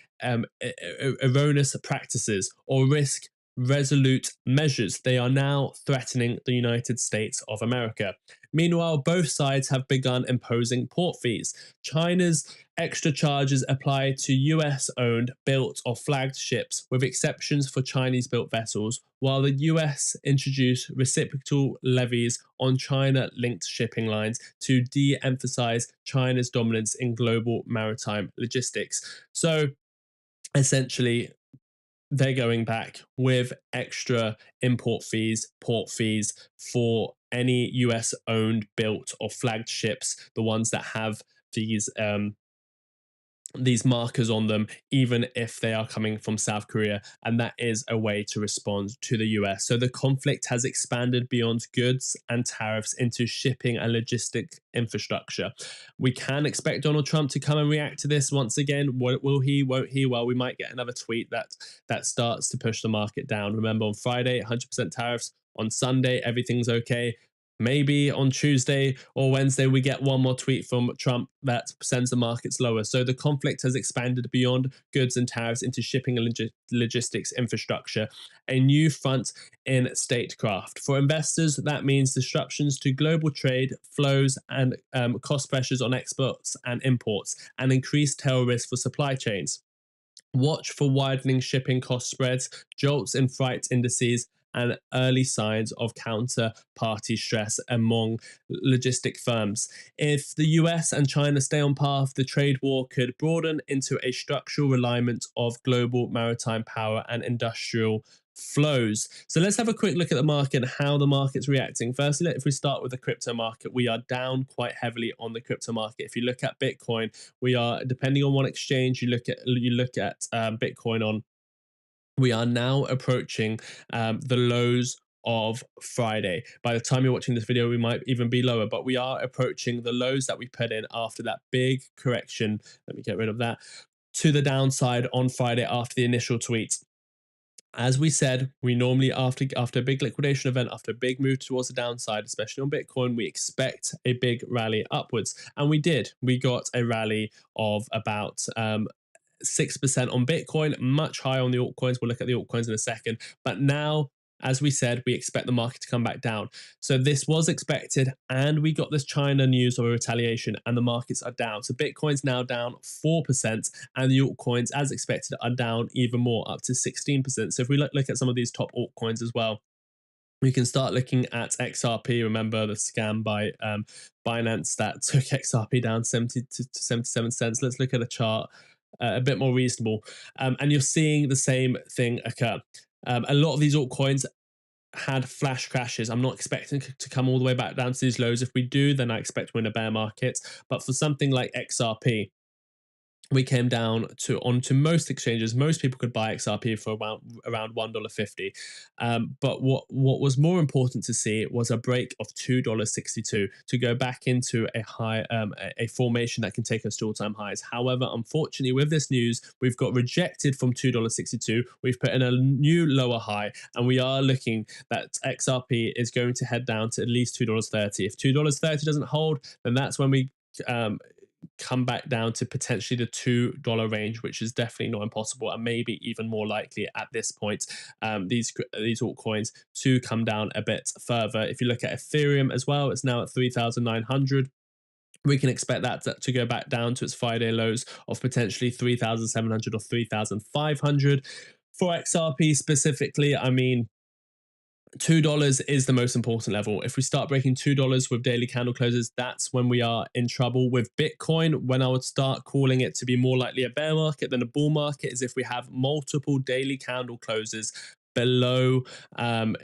erroneous practices or risk resolute measures. They are now threatening the United States of America. Meanwhile, both sides have begun imposing port fees. China's extra charges apply to US-owned, built, or flagged ships, with exceptions for Chinese-built vessels, while the US introduced reciprocal levies on China-linked shipping lines to de-emphasize China's dominance in global maritime logistics. So, essentially, they're going back with extra import fees, port fees for any US owned, built, or flagged ships, the ones that have these markers on them, even if they are coming from South Korea, and that is a way to respond to the US. So the conflict has expanded beyond goods and tariffs into shipping and logistic infrastructure. We can expect Donald Trump to come and react to this once again. Will he? Won't he? Well, we might get another tweet that starts to push the market down. Remember, on Friday, 100% tariffs. On Sunday, everything's okay. Maybe on Tuesday or Wednesday, we get one more tweet from Trump that sends the markets lower. So the conflict has expanded beyond goods and tariffs into shipping and logistics infrastructure, a new front in statecraft. For investors, that means disruptions to global trade flows and cost pressures on exports and imports, and increased tail risk for supply chains. Watch for widening shipping cost spreads, jolts in freight indices, and early signs of counterparty stress among logistic firms. If the US and China stay on path, the trade war could broaden into a structural alignment of global maritime power and industrial flows. So let's have a quick look at the market and how the market's reacting. Firstly, if we start with the crypto market, we are down quite heavily on the crypto market. If you look at Bitcoin, we are, depending on what exchange you look at Bitcoin on, we are now approaching the lows of Friday. By the time you're watching this video, we might even be lower, but we are approaching the lows that we put in after that big correction. Let me get rid of that, to the downside on Friday after the initial tweet. As we said, we normally, after a big liquidation event, after a big move towards the downside, especially on Bitcoin, we expect a big rally upwards. And we did. We got a rally of about 6% on Bitcoin, much higher on the altcoins. We'll look at the altcoins in a second. But now, as we said, we expect the market to come back down. So this was expected, and we got this China news of a retaliation, and the markets are down. So Bitcoin's now down 4%, and the altcoins, as expected, are down even more, up to 16%. So if we look at some of these top altcoins as well, we can start looking at XRP. Remember the scam by Binance that took XRP down 70 to 77 cents. Let's look at a chart a bit more reasonable. And you're seeing the same thing occur. A lot of these altcoins had flash crashes. I'm not expecting to come all the way back down to these lows. If we do, then I expect we're in a bear market. But for something like XRP, we came down to onto most exchanges. Most people could buy XRP for around $1.50. But what was more important to see was a break of $2.62 to go back into a high a formation that can take us to all-time highs. However, unfortunately, with this news, we've got rejected from $2.62. We've put in a new lower high, and we are looking that XRP is going to head down to at least $2.30. If $2.30 doesn't hold, then that's when we come back down to potentially the $2 range, which is definitely not impossible and maybe even more likely at this point. These altcoins to come down a bit further. If you look at Ethereum as well, it's now at 3,900. We can expect that to go back down to its Friday lows of potentially 3,700 or 3,500. For XRP specifically, I mean, $2 is the most important level. If we start breaking $2 with daily candle closes, that's when we are in trouble. With Bitcoin, when I would start calling it to be more likely a bear market than a bull market, is if we have multiple daily candle closes below the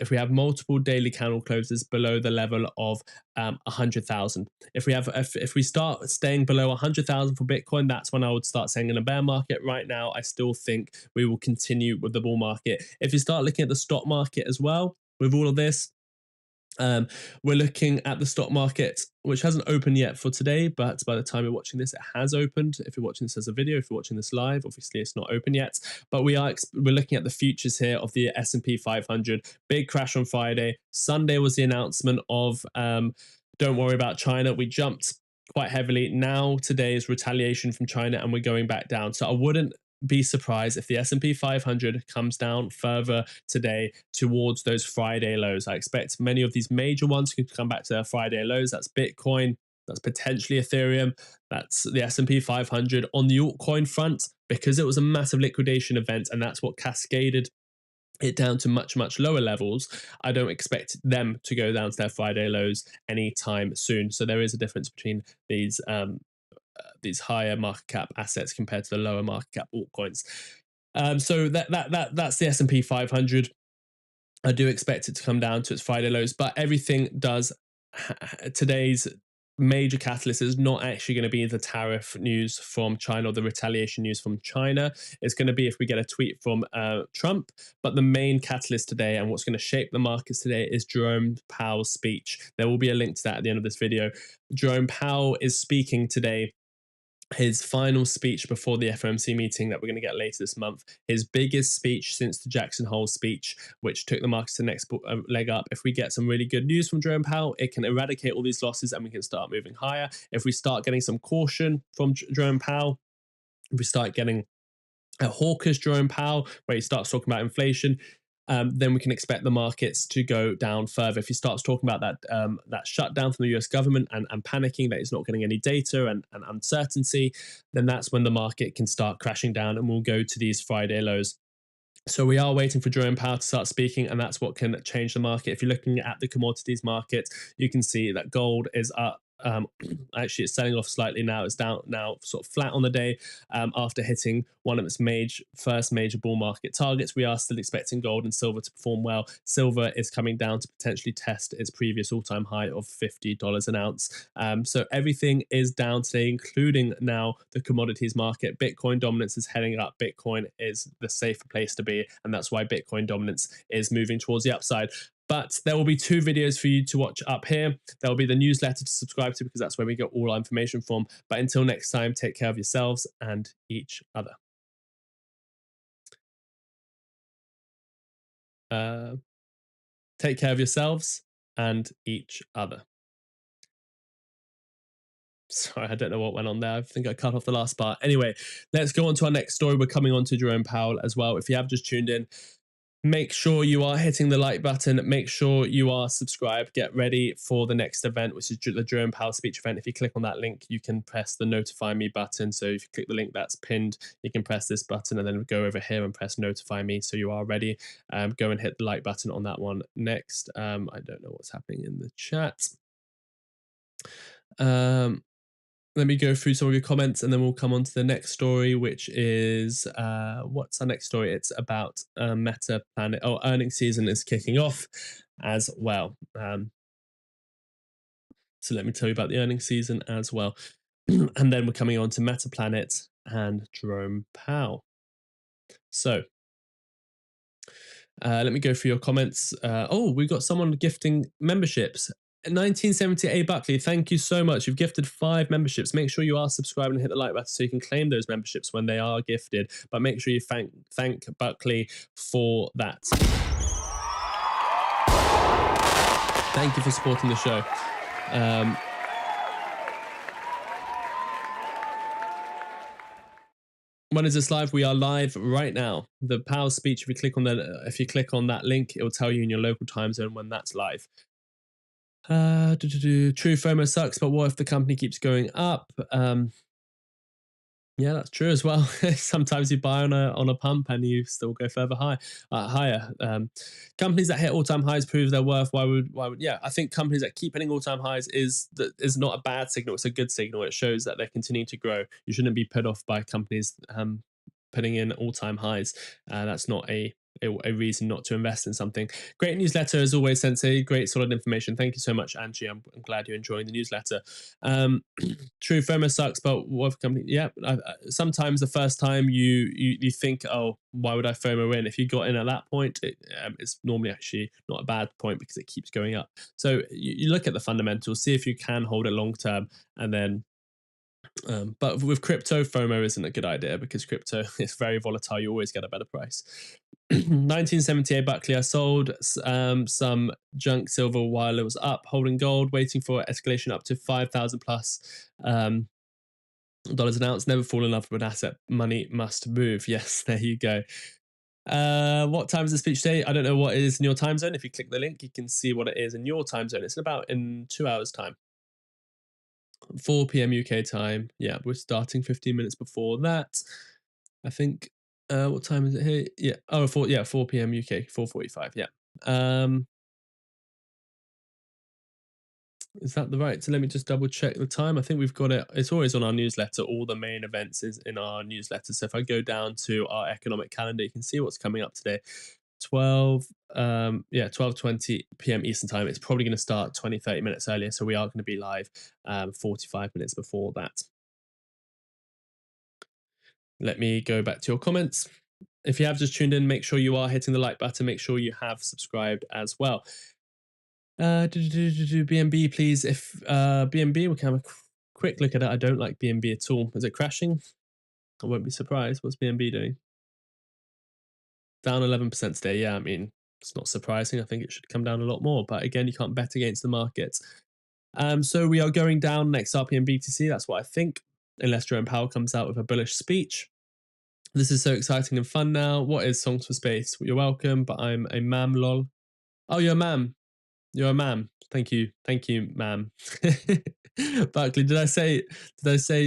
level of 100,000. If we start staying below 100,000 for Bitcoin, that's when I would start saying in a bear market. Right now, I still think we will continue with the bull market. If you start looking at the stock market as well, with all of this, we're looking at the stock market, which hasn't opened yet for today, but by the time you're watching this, it has opened. If you're watching this as a video, if you're watching this live, obviously it's not open yet, but we're looking at the futures here of the S&P 500. Big crash on Friday. Sunday was the announcement of don't worry about China. We jumped quite heavily. Now today is retaliation from China, and we're going back down. So I wouldn't be surprised if the S&P 500 comes down further today towards those Friday lows. I expect many of these major ones to come back to their Friday lows. That's Bitcoin, that's potentially Ethereum, that's the S&P 500. On the altcoin front, because it was a massive liquidation event and that's what cascaded it down to much, much lower levels, I don't expect them to go down to their Friday lows anytime soon. So there is a difference between these higher market cap assets compared to the lower market cap altcoins. So that's the S&P 500. I do expect it to come down to its Friday lows, but everything does. Today's major catalyst is not actually going to be the tariff news from China or the retaliation news from China. It's going to be if we get a tweet from Trump. But the main catalyst today and what's going to shape the markets today is Jerome Powell's speech. There will be a link to that at the end of this video. Jerome Powell is speaking today, his final speech before the FOMC meeting that we're going to get later this month, his biggest speech since the Jackson Hole speech, which took the markets to the next leg up. If we get some really good news from Jerome Powell, it can eradicate all these losses and we can start moving higher. If we start getting some caution from Jerome Powell, if we start getting a hawkish Jerome Powell, where he starts talking about inflation, then we can expect the markets to go down further. If he starts talking about that shutdown from the US government and panicking that he's not getting any data and uncertainty, then that's when the market can start crashing down and we'll go to these Friday lows. So we are waiting for Jerome Powell to start speaking, and that's what can change the market. If you're looking at the commodities market, you can see that gold is up. Actually, it's selling off slightly now. It's down now, sort of flat on the day after hitting one of its first major bull market targets. We are still expecting gold and silver to perform well. Silver is coming down to potentially test its previous all-time high of $50 an ounce. So everything is down today, including now the commodities market. Bitcoin dominance is heading up. Bitcoin is the safer place to be, and that's why Bitcoin dominance is moving towards the upside. But there will be two videos for you to watch up here. There will be the newsletter to subscribe to because that's where we get all our information from. But until next time, take care of yourselves and each other. Take care of yourselves and each other. Sorry, I don't know what went on there. I think I cut off the last part. Anyway, let's go on to our next story. We're coming on to Jerome Powell as well. If you have just tuned in, Make sure you are hitting the like button. Make sure you are subscribed. Get ready for the next event, which is the Jerome Powell speech event. If you click on that link, you can press the notify me button. So if you click the link that's pinned, you can press this button and then go over here and press notify me so you are ready. Go and hit the like button on that one next. I don't know what's happening in the chat. Let me go through some of your comments and then we'll come on to the next story, which is, what's our next story? It's about Meta Planet. Oh, earnings season is kicking off as well. So let me tell you about the earnings season as well. And then we're coming on to Meta Planet and Jerome Powell. So let me go through your comments. Oh, we got someone gifting memberships. 1978 Buckley, thank you so much. You've gifted 5 memberships. Make sure you are subscribed and hit the like button so you can claim those memberships when they are gifted. But make sure you thank Buckley for that. Thank you for supporting the show. When is this live? We are live right now. The Powell speech, if you click on that link, it will tell you in your local time zone when that's live. True FOMO sucks, but what if the company keeps going up? Yeah, that's true as well. Sometimes you buy on a pump and you still go further higher. Companies that hit all-time highs prove their worth. Why would yeah, I think companies that keep hitting all-time highs is not a bad signal. It's a good signal. It shows that they're continuing to grow. You shouldn't be put off by companies putting in all-time highs. That's not a reason not to invest in something. Great newsletter as always, Sensei. Great solid information. Thank you so much, Angie. I'm glad you're enjoying the newsletter. True, FOMO sucks, but what company? Yeah, sometimes the first time you think, oh, why would I FOMO in? If you got in at that point, it's normally actually not a bad point because it keeps going up. So you look at the fundamentals, see if you can hold it long term, and then. But with crypto, FOMO isn't a good idea because crypto is very volatile. You always get a better price. 1978 Buckley, I sold some junk silver while it was up, holding gold, waiting for escalation up to 5,000 plus dollars an ounce. Never fall in love with an asset. Money must move. Yes, there you go. What time is the speech today? I don't know what it is in your time zone. If you click the link, you can see what it is in your time zone. It's in 2 hours time. 4 p.m. UK time. Yeah, we're starting 15 minutes before that. I think. What time is it here? Yeah. Oh, 4 p.m. UK. 4:45. Yeah. Is that the right? So let me just double check the time. I think we've got it. It's always on our newsletter. All the main events is in our newsletter. So if I go down to our economic calendar, you can see what's coming up today. 12:20 p.m. Eastern time. It's probably going to start 20-30 minutes earlier, so we are going to be live 45 minutes before that. Let me go back to your comments. If you have just tuned in, make sure you are hitting the like button. Make sure you have subscribed as well. BNB, please. If BNB, we can have a quick look at it. I don't like BNB at all. Is it crashing? I won't be surprised. What's BNB doing? Down 11% today. Yeah, I mean, it's not surprising. I think it should come down a lot more. But again, you can't bet against the markets. So we are going down next XRP and BTC. That's what I think, unless Jerome Powell comes out with a bullish speech. This is so exciting and fun now. What is Songs for Space? You're welcome, but I'm a ma'am, lol. Oh, you're a ma'am. You're a ma'am. Thank you, ma'am. Buckley, did I say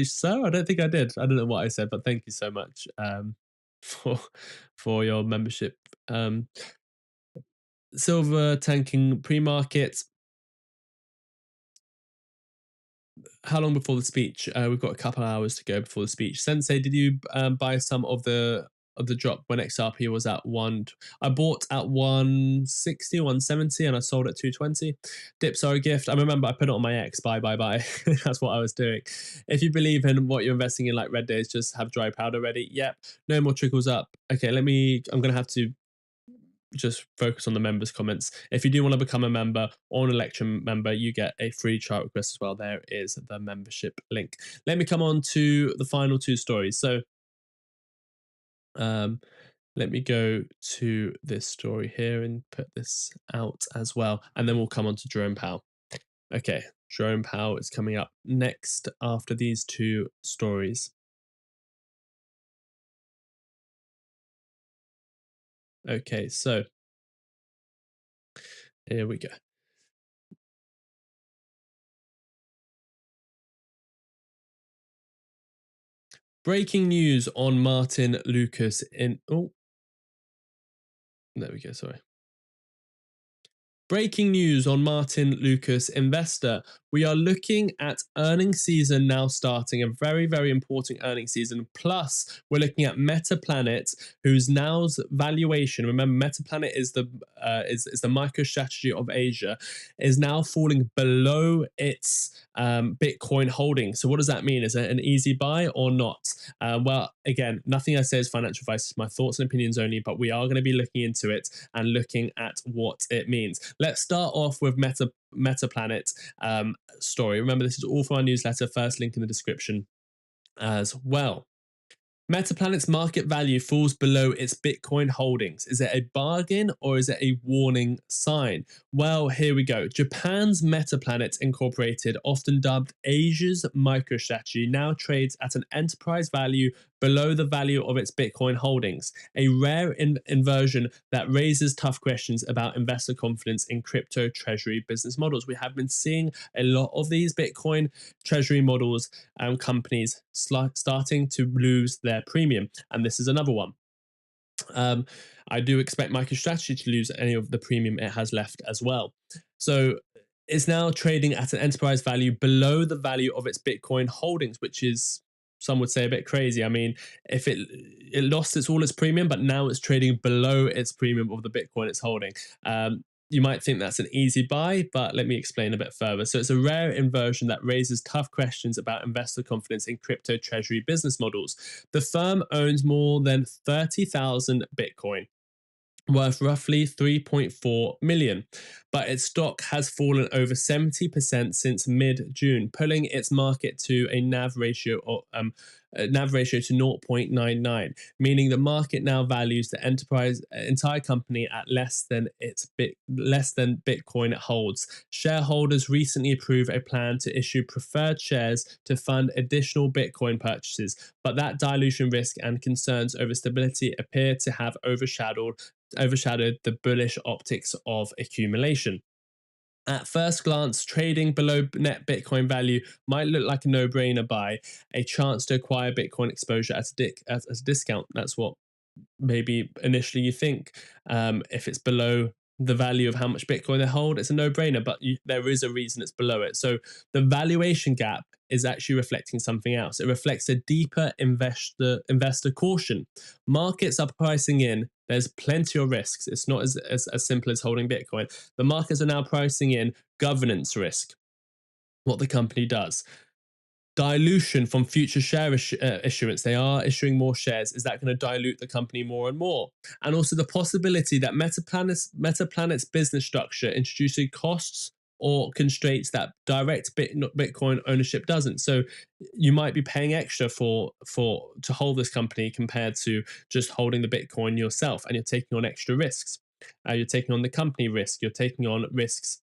so? I don't think I did. I don't know what I said, but thank you so much for your membership. Silver tanking pre-market. How long before the speech? We've got a couple of hours to go before the speech. Sensei, did you buy some of the drop when XRP was at 1? I bought at 160, 170, and I sold at 220. Dips are a gift. I remember I put it on my X, buy. That's what I was doing. If you believe in what you're investing in, like Red Days, just have dry powder ready. Yep, no more trickles up. Okay, I'm going to have to just focus on the members' comments. If you do want to become a member or an election member, you get a free chart request as well. There is the membership link. Let me come on to the final 2 stories. So let me go to this story here and put this out as well. And then we'll come on to Jerome Powell. Okay, Jerome Powell is coming up next after these 2 stories. Okay, so here we go. Breaking news on Martyn Lucas in... Oh, there we go, sorry. Breaking news on Martyn Lucas Investor. We are looking at earnings season now starting, a very, very important earnings season. Plus, we're looking at Metaplanet, whose now's valuation, remember Metaplanet is the MicroStrategy of Asia, is now falling below its Bitcoin holding. So what does that mean? Is it an easy buy or not? Well, again, nothing I say is financial advice. It's my thoughts and opinions only, but we are going to be looking into it and looking at what it means. Let's start off with Metaplanet story. Remember, this is all from our newsletter. First link in the description as well. Metaplanet's market value falls below its Bitcoin holdings. Is it a bargain or is it a warning sign? Well, here we go. Japan's Metaplanet Incorporated, often dubbed Asia's MicroStrategy, now trades at an enterprise value below the value of its Bitcoin holdings, a rare inversion that raises tough questions about investor confidence in crypto treasury business models. We have been seeing a lot of these Bitcoin treasury models companies starting to lose their premium, and this is another one. I do expect MicroStrategy to lose any of the premium it has left as well. So it's now trading at an enterprise value below the value of its Bitcoin holdings, which is, some would say, a bit crazy. I mean, if it lost all its premium, but now it's trading below its premium of the Bitcoin it's holding. You might think that's an easy buy, but let me explain a bit further. So it's a rare inversion that raises tough questions about investor confidence in crypto treasury business models. The firm owns more than 30,000 Bitcoin, worth roughly 3.4 million, but its stock has fallen over 70% since mid-June, pulling its market to a NAV ratio of to 0.99, meaning the market now values the entire company at less than Bitcoin it holds. Shareholders recently approved a plan to issue preferred shares to fund additional Bitcoin purchases, but that dilution risk and concerns over stability appear to have overshadowed the bullish optics of accumulation. At first glance, trading below net Bitcoin value might look like a no-brainer buy, a chance to acquire Bitcoin exposure at a discount. That's what maybe initially you think. If it's below the value of how much Bitcoin they hold, it's a no-brainer, but there is a reason it's below it. So the valuation gap is actually reflecting something else. It reflects a deeper investor caution. Markets are pricing in. There's plenty of risks. It's not as simple as holding Bitcoin. The markets are now pricing in governance risk, what the company does. Dilution from future share issuance. They are issuing more shares. Is that going to dilute the company more and more? And also the possibility that Metaplanet's business structure introducing costs or constraints that direct Bitcoin ownership doesn't. So you might be paying extra to hold this company compared to just holding the Bitcoin yourself, and you're taking on extra risks. You're taking on the company risk. You're taking on risks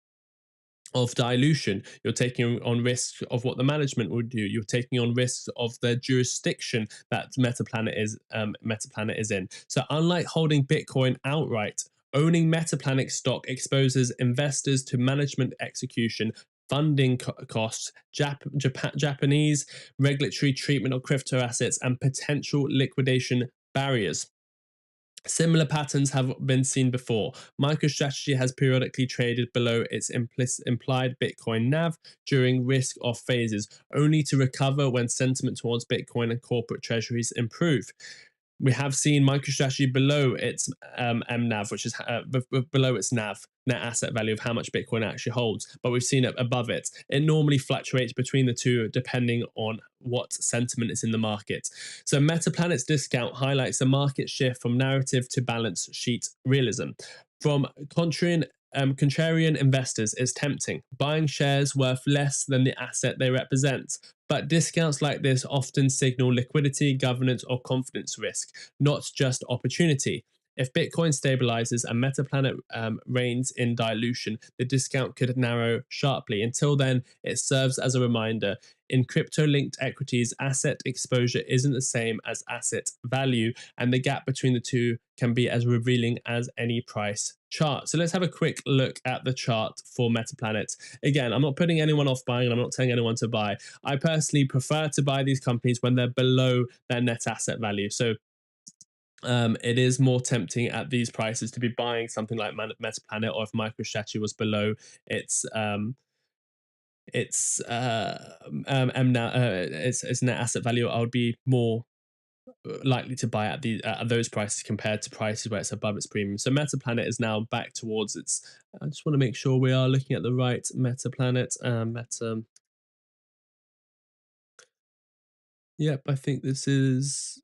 of dilution. You're taking on risks of what the management would do. You're taking on risks of the jurisdiction that Metaplanet is in. So unlike holding Bitcoin outright, owning Metaplanet stock exposes investors to management execution, funding costs, Japanese regulatory treatment of crypto assets, and potential liquidation barriers. Similar patterns have been seen before. MicroStrategy has periodically traded below its implied Bitcoin NAV during risk-off phases, only to recover when sentiment towards Bitcoin and corporate treasuries improve. We have seen MicroStrategy below its MNAV, which is below its NAV, net asset value of how much Bitcoin it actually holds, but we've seen it above it. It normally fluctuates between the two depending on what sentiment is in the market. So Metaplanet's discount highlights the market shift from narrative to balance sheet realism. From contrarian investors is tempting, buying shares worth less than the asset they represent. But discounts like this often signal liquidity, governance, or confidence risk, not just opportunity. If Bitcoin stabilizes and Metaplanet reigns in dilution, the discount could narrow sharply. Until then, it serves as a reminder. in crypto-linked equities, asset exposure isn't the same as asset value, and the gap between the two can be as revealing as any price chart. So let's have a quick look at the chart for Metaplanet. Again, I'm not putting anyone off buying, and I'm not telling anyone to buy. I personally prefer to buy these companies when they're below their net asset value. So it is more tempting at these prices to be buying something like Metaplanet, or if MicroStrategy was below its its net asset value, I would be more likely to buy at those prices compared to prices where it's above its premium. So Metaplanet is now back towards its. I just want to make sure we are looking at the right Metaplanet. Yep, I think this is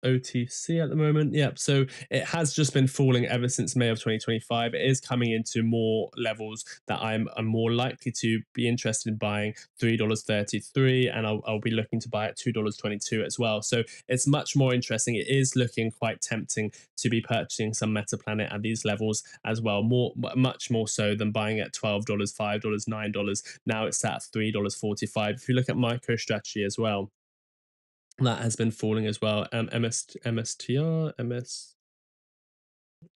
OTC at the moment. Yep, so it has just been falling ever since May of 2025. It is coming into more levels that I'm more likely to be interested in buying. $3.33, and I'll be looking to buy at $2.22 as well. So it's much more interesting. It is looking quite tempting to be purchasing some Metaplanet at these levels as well. Much more so than buying at $12, $5, $9. Now it's at $3.45. If you look at MicroStrategy as well, that has been falling as well. MSTR,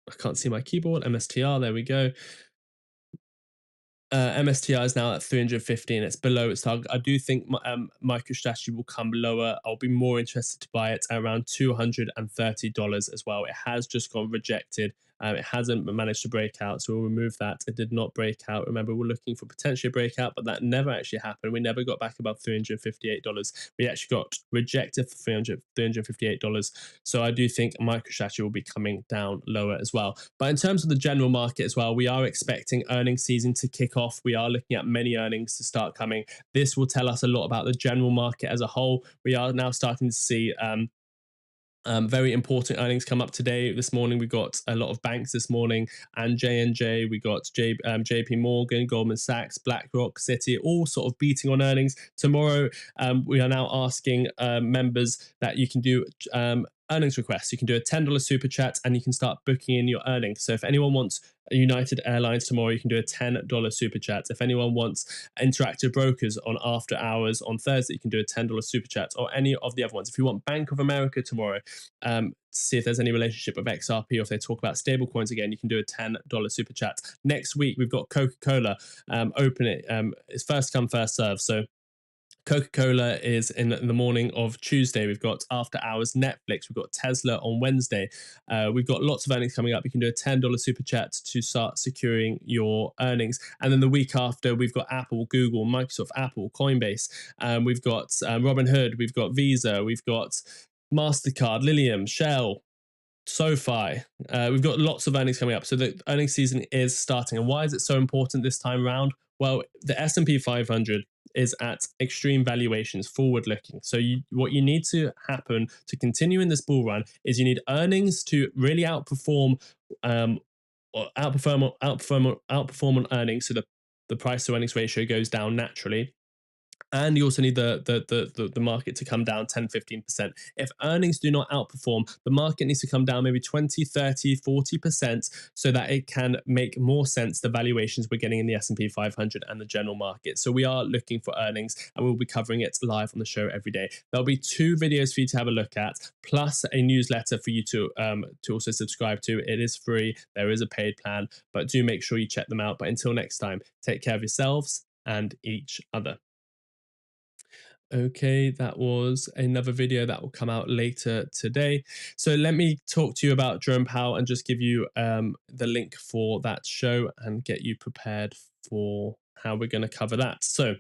I can't see my keyboard. MSTR, there we go. MSTR is now at 315. It's below its target. I do think MicroStrategy will come lower. I'll be more interested to buy it at around $230 as well. It has just gone rejected. It hasn't managed to break out, so we'll remove that. It did not break out. Remember, we're looking for potentially a breakout, but that never actually happened. We never got back above $358. We actually got rejected for $358. So I do think MicroStrategy will be coming down lower as well. But in terms of the general market as well, we are expecting earnings season to kick off. We are looking at many earnings to start coming. This will tell us a lot about the general market as a whole. We are now starting to see very important earnings come up today. This morning we got a lot of banks this morning, and J&J, we got JP Morgan, Goldman Sachs, BlackRock, Citi, all sort of beating on earnings. Tomorrow we are now asking members that you can do earnings requests. You can do a $10 super chat and you can start booking in your earnings. So if anyone wants United Airlines tomorrow, you can do a $10 super chat. If anyone wants Interactive Brokers on after hours on Thursday, you can do a $10 super chat, or any of the other ones. If you want Bank of America tomorrow, to see if there's any relationship with XRP, or if they talk about stable coins again, you can do a $10 super chat. Next week, we've got Coca-Cola. Open it. It's first come, first serve. So Coca-Cola is in the morning of Tuesday. We've got after hours Netflix. We've got Tesla on Wednesday. We've got lots of earnings coming up. You can do a $10 super chat to start securing your earnings. And then the week after, we've got Apple, Google, Microsoft, Apple, Coinbase. We've got Robinhood. We've got Visa. We've got MasterCard, Lilium, Shell, SoFi. We've got lots of earnings coming up. So the earnings season is starting. And why is it so important this time around? Well, the S&P 500 is at extreme valuations, forward looking. So what you need to happen to continue in this bull run is you need earnings to really outperform on earnings, so the price to earnings ratio goes down naturally. And you also need the market to come down 10-15%. If earnings do not outperform, the market needs to come down maybe 20, 30, 40% so that it can make more sense, the valuations we're getting in the S&P 500 and the general market. So we are looking for earnings, and we'll be covering it live on the show every day. There'll be 2 videos for you to have a look at, plus a newsletter for you to also subscribe to. It is free. There is a paid plan, but do make sure you check them out. But until next time, take care of yourselves and each other. Okay, that was another video that will come out later today. So let me talk to you about Jerome Powell and just give you the link for that show and get you prepared for how we're going to cover that. So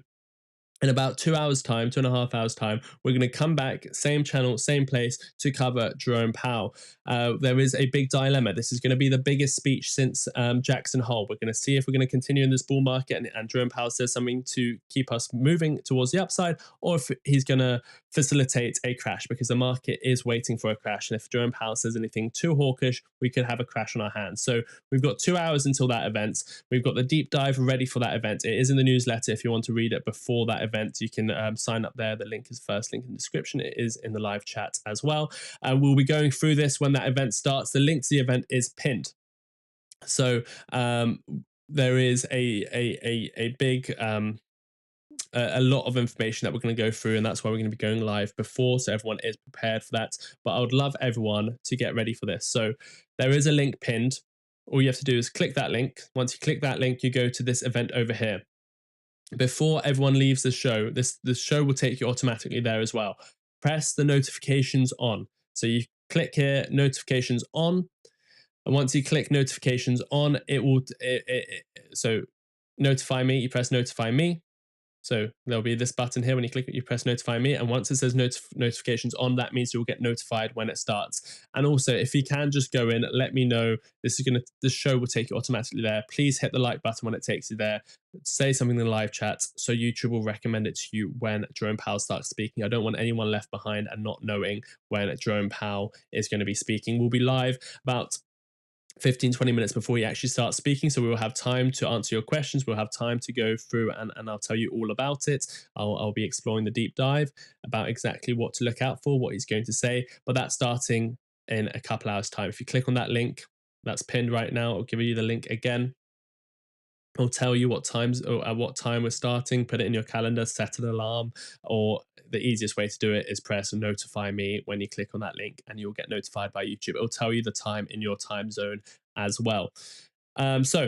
in about 2 hours time, 2.5 hours time, we're going to come back, same channel, same place, to cover Jerome Powell. There is a big dilemma. This is going to be the biggest speech since Jackson Hole. We're going to see if we're going to continue in this bull market and Jerome Powell says something to keep us moving towards the upside, or if he's going to facilitate a crash, because the market is waiting for a crash. And if Jerome Powell says anything too hawkish, we could have a crash on our hands. So we've got 2 hours until that event. We've got the deep dive ready for that event. It is in the newsletter. If you want to read it before that event, you can sign up there. The link is first link in the description. It is in the live chat as well. We'll be going through this when that event starts. The link to the event is pinned. So there is a big a lot of information that we're going to go through, and that's why we're going to be going live before, so everyone is prepared for that. But I would love everyone to get ready for this. So there is a link pinned. All you have to do is click that link. Once you click that link, you go to this event over here. Before everyone leaves the show, this show will take you automatically there as well. Press the notifications on. So you click here, notifications on. And once you click notifications on, it will, so notify me, you press notify me. So there'll be this button here. When you click it, you press notify me. And once it says notifications on, that means you'll get notified when it starts. And also, if you can just go in, let me know. This show will take you automatically there. Please hit the like button when it takes you there. Say something in the live chat so YouTube will recommend it to you when Jerome Powell starts speaking. I don't want anyone left behind and not knowing when Jerome Powell is going to be speaking. We'll be live about 15-20 minutes before he actually starts speaking, so we will have time to answer your questions. We'll have time to go through and I'll tell you all about it. I'll be exploring the deep dive about exactly what to look out for, what he's going to say, but that's starting in a couple hours time. If you click on that link that's pinned right now, I'll give you the link again. I'll tell you what times or at what time we're starting. Put it in your calendar, set an alarm, or the easiest way to do it is press notify me when you click on that link, and you'll get notified by YouTube. It'll tell you the time in your time zone as well. Don't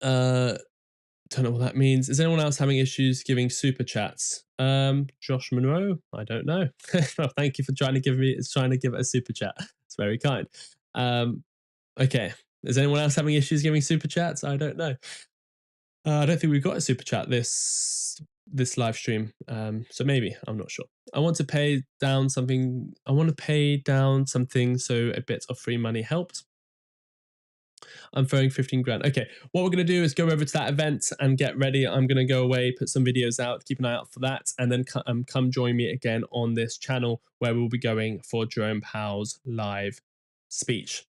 know what that means. Is anyone else having issues giving super chats? Josh Monroe, I don't know. Well, thank you for trying to give it a super chat. It's very kind. Okay. Is anyone else having issues giving super chats? I don't know. I don't think we've got a super chat this live stream. So maybe, I'm not sure. I want to pay down something. So a bit of free money helped. I'm throwing 15 grand. Okay, what we're going to do is go over to that event and get ready. I'm going to go away, put some videos out, keep an eye out for that, and then come join me again on this channel where we'll be going for Jerome Powell's live speech.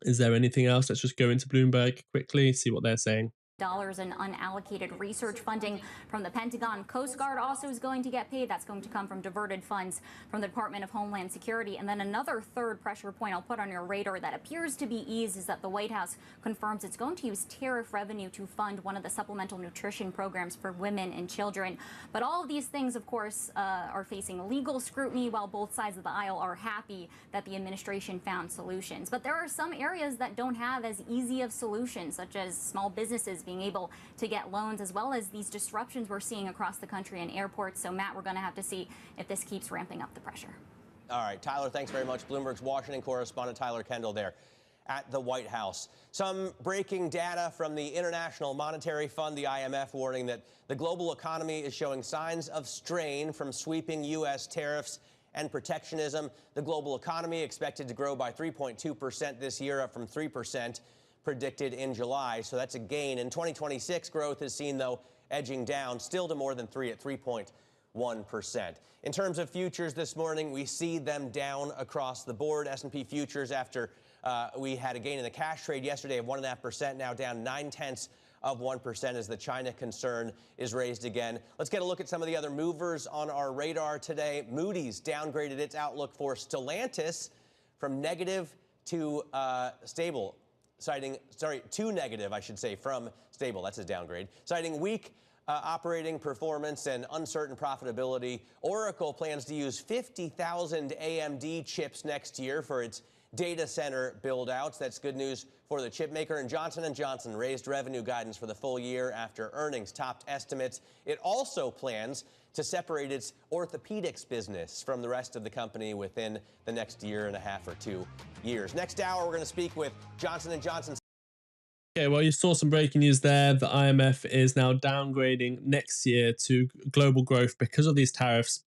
Is there anything else? Let's just go into Bloomberg quickly, see what they're saying. Dollars in unallocated research funding from the Pentagon. Coast Guard also is going to get paid. That's going to come from diverted funds from the Department of Homeland Security. And then another third pressure point I'll put on your radar that appears to be eased is that the White House confirms it's going to use tariff revenue to fund one of the supplemental nutrition programs for women and children. But all of these things, of course, are facing legal scrutiny, while both sides of the aisle are happy that the administration found solutions. But there are some areas that don't have as easy of solutions, such as small businesses being able to get loans, as well as these disruptions we're seeing across the country in airports. So, Matt, we're going to have to see if this keeps ramping up the pressure. All right, Tyler, thanks very much. Bloomberg's Washington correspondent Tyler Kendall there at the White House. Some breaking data from the International Monetary Fund, the IMF, warning that the global economy is showing signs of strain from sweeping U.S. tariffs and protectionism. The global economy expected to grow by 3.2% this year, up from 3% predicted in July. So that's a gain. In 2026, growth is seen, though, edging down still to more than 3 at 3.1%. In terms of futures this morning, we see them down across the board. S&P futures, after we had a gain in the cash trade yesterday of 1.5%, now down 0.9% as the China concern is raised again. Let's get a look at some of the other movers on our radar today. Moody's downgraded its outlook for Stellantis from negative to stable. To negative, I should say, from stable. That's a downgrade. Citing weak operating performance and uncertain profitability, Oracle plans to use 50,000 AMD chips next year for its data center build-outs. That's good news for the chip maker. And Johnson & Johnson raised revenue guidance for the full year after earnings topped estimates. It also plans to separate its orthopedics business from the rest of the company within the next year and a half or 2 years. Next hour, we're going to speak with Johnson & Johnson. Okay, well, you saw some breaking news there. The IMF is now downgrading next year to global growth because of these tariffs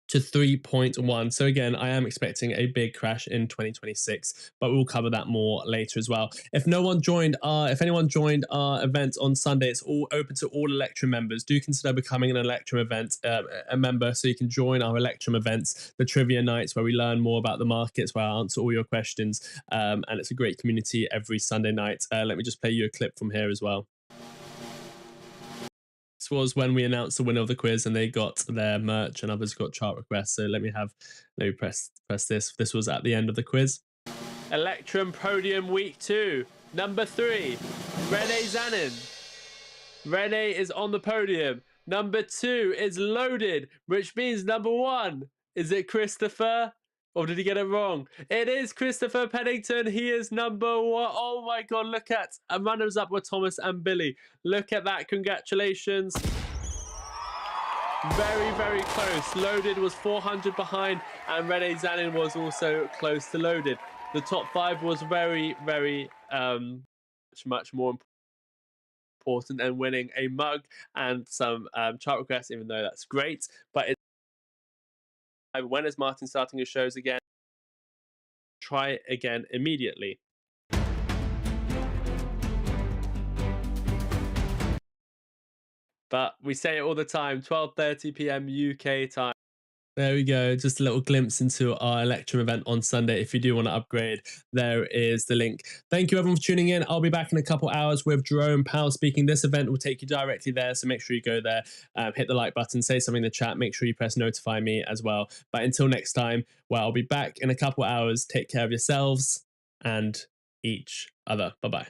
to 3.1. So again, I am expecting a big crash in 2026, but we'll cover that more later as well. If anyone joined our event on Sunday, it's all open to all Electrum members. Do consider becoming an Electrum event a member, so you can join our Electrum events, the trivia nights where we learn more about the markets, where I answer all your questions, and it's a great community every Sunday night. Let me just play you a clip from here as well. This was when we announced the winner of the quiz and they got their merch and others got chart requests. So let me press this. This was at the end of the quiz. Electrum Podium Week 2, number 3, Renee Zanin. Rene is on the podium. Number 2 is loaded, which means number 1. Is it Christopher? Or did he get it wrong? It is Christopher Pennington. He is number 1. Oh my God, look at. And runners up were Thomas and Billy. Look at that. Congratulations. Very, very close. Loaded was 400 behind, and Rene Zanin was also close to loaded. The top 5 was very, very much more important than winning a mug and some chart requests, even though that's great. But when is Martyn starting his shows again? Try again immediately. But we say it all the time, 12:30 p.m. UK time. There we go. Just a little glimpse into our Electrum event on Sunday. If you do want to upgrade, there is the link. Thank you everyone for tuning in. I'll be back in a couple hours with Jerome, Powell speaking. This event will take you directly there, so make sure you go there, hit the like button, say something in the chat, make sure you press notify me as well. But until next time, well, I'll be back in a couple hours. Take care of yourselves and each other. Bye-bye.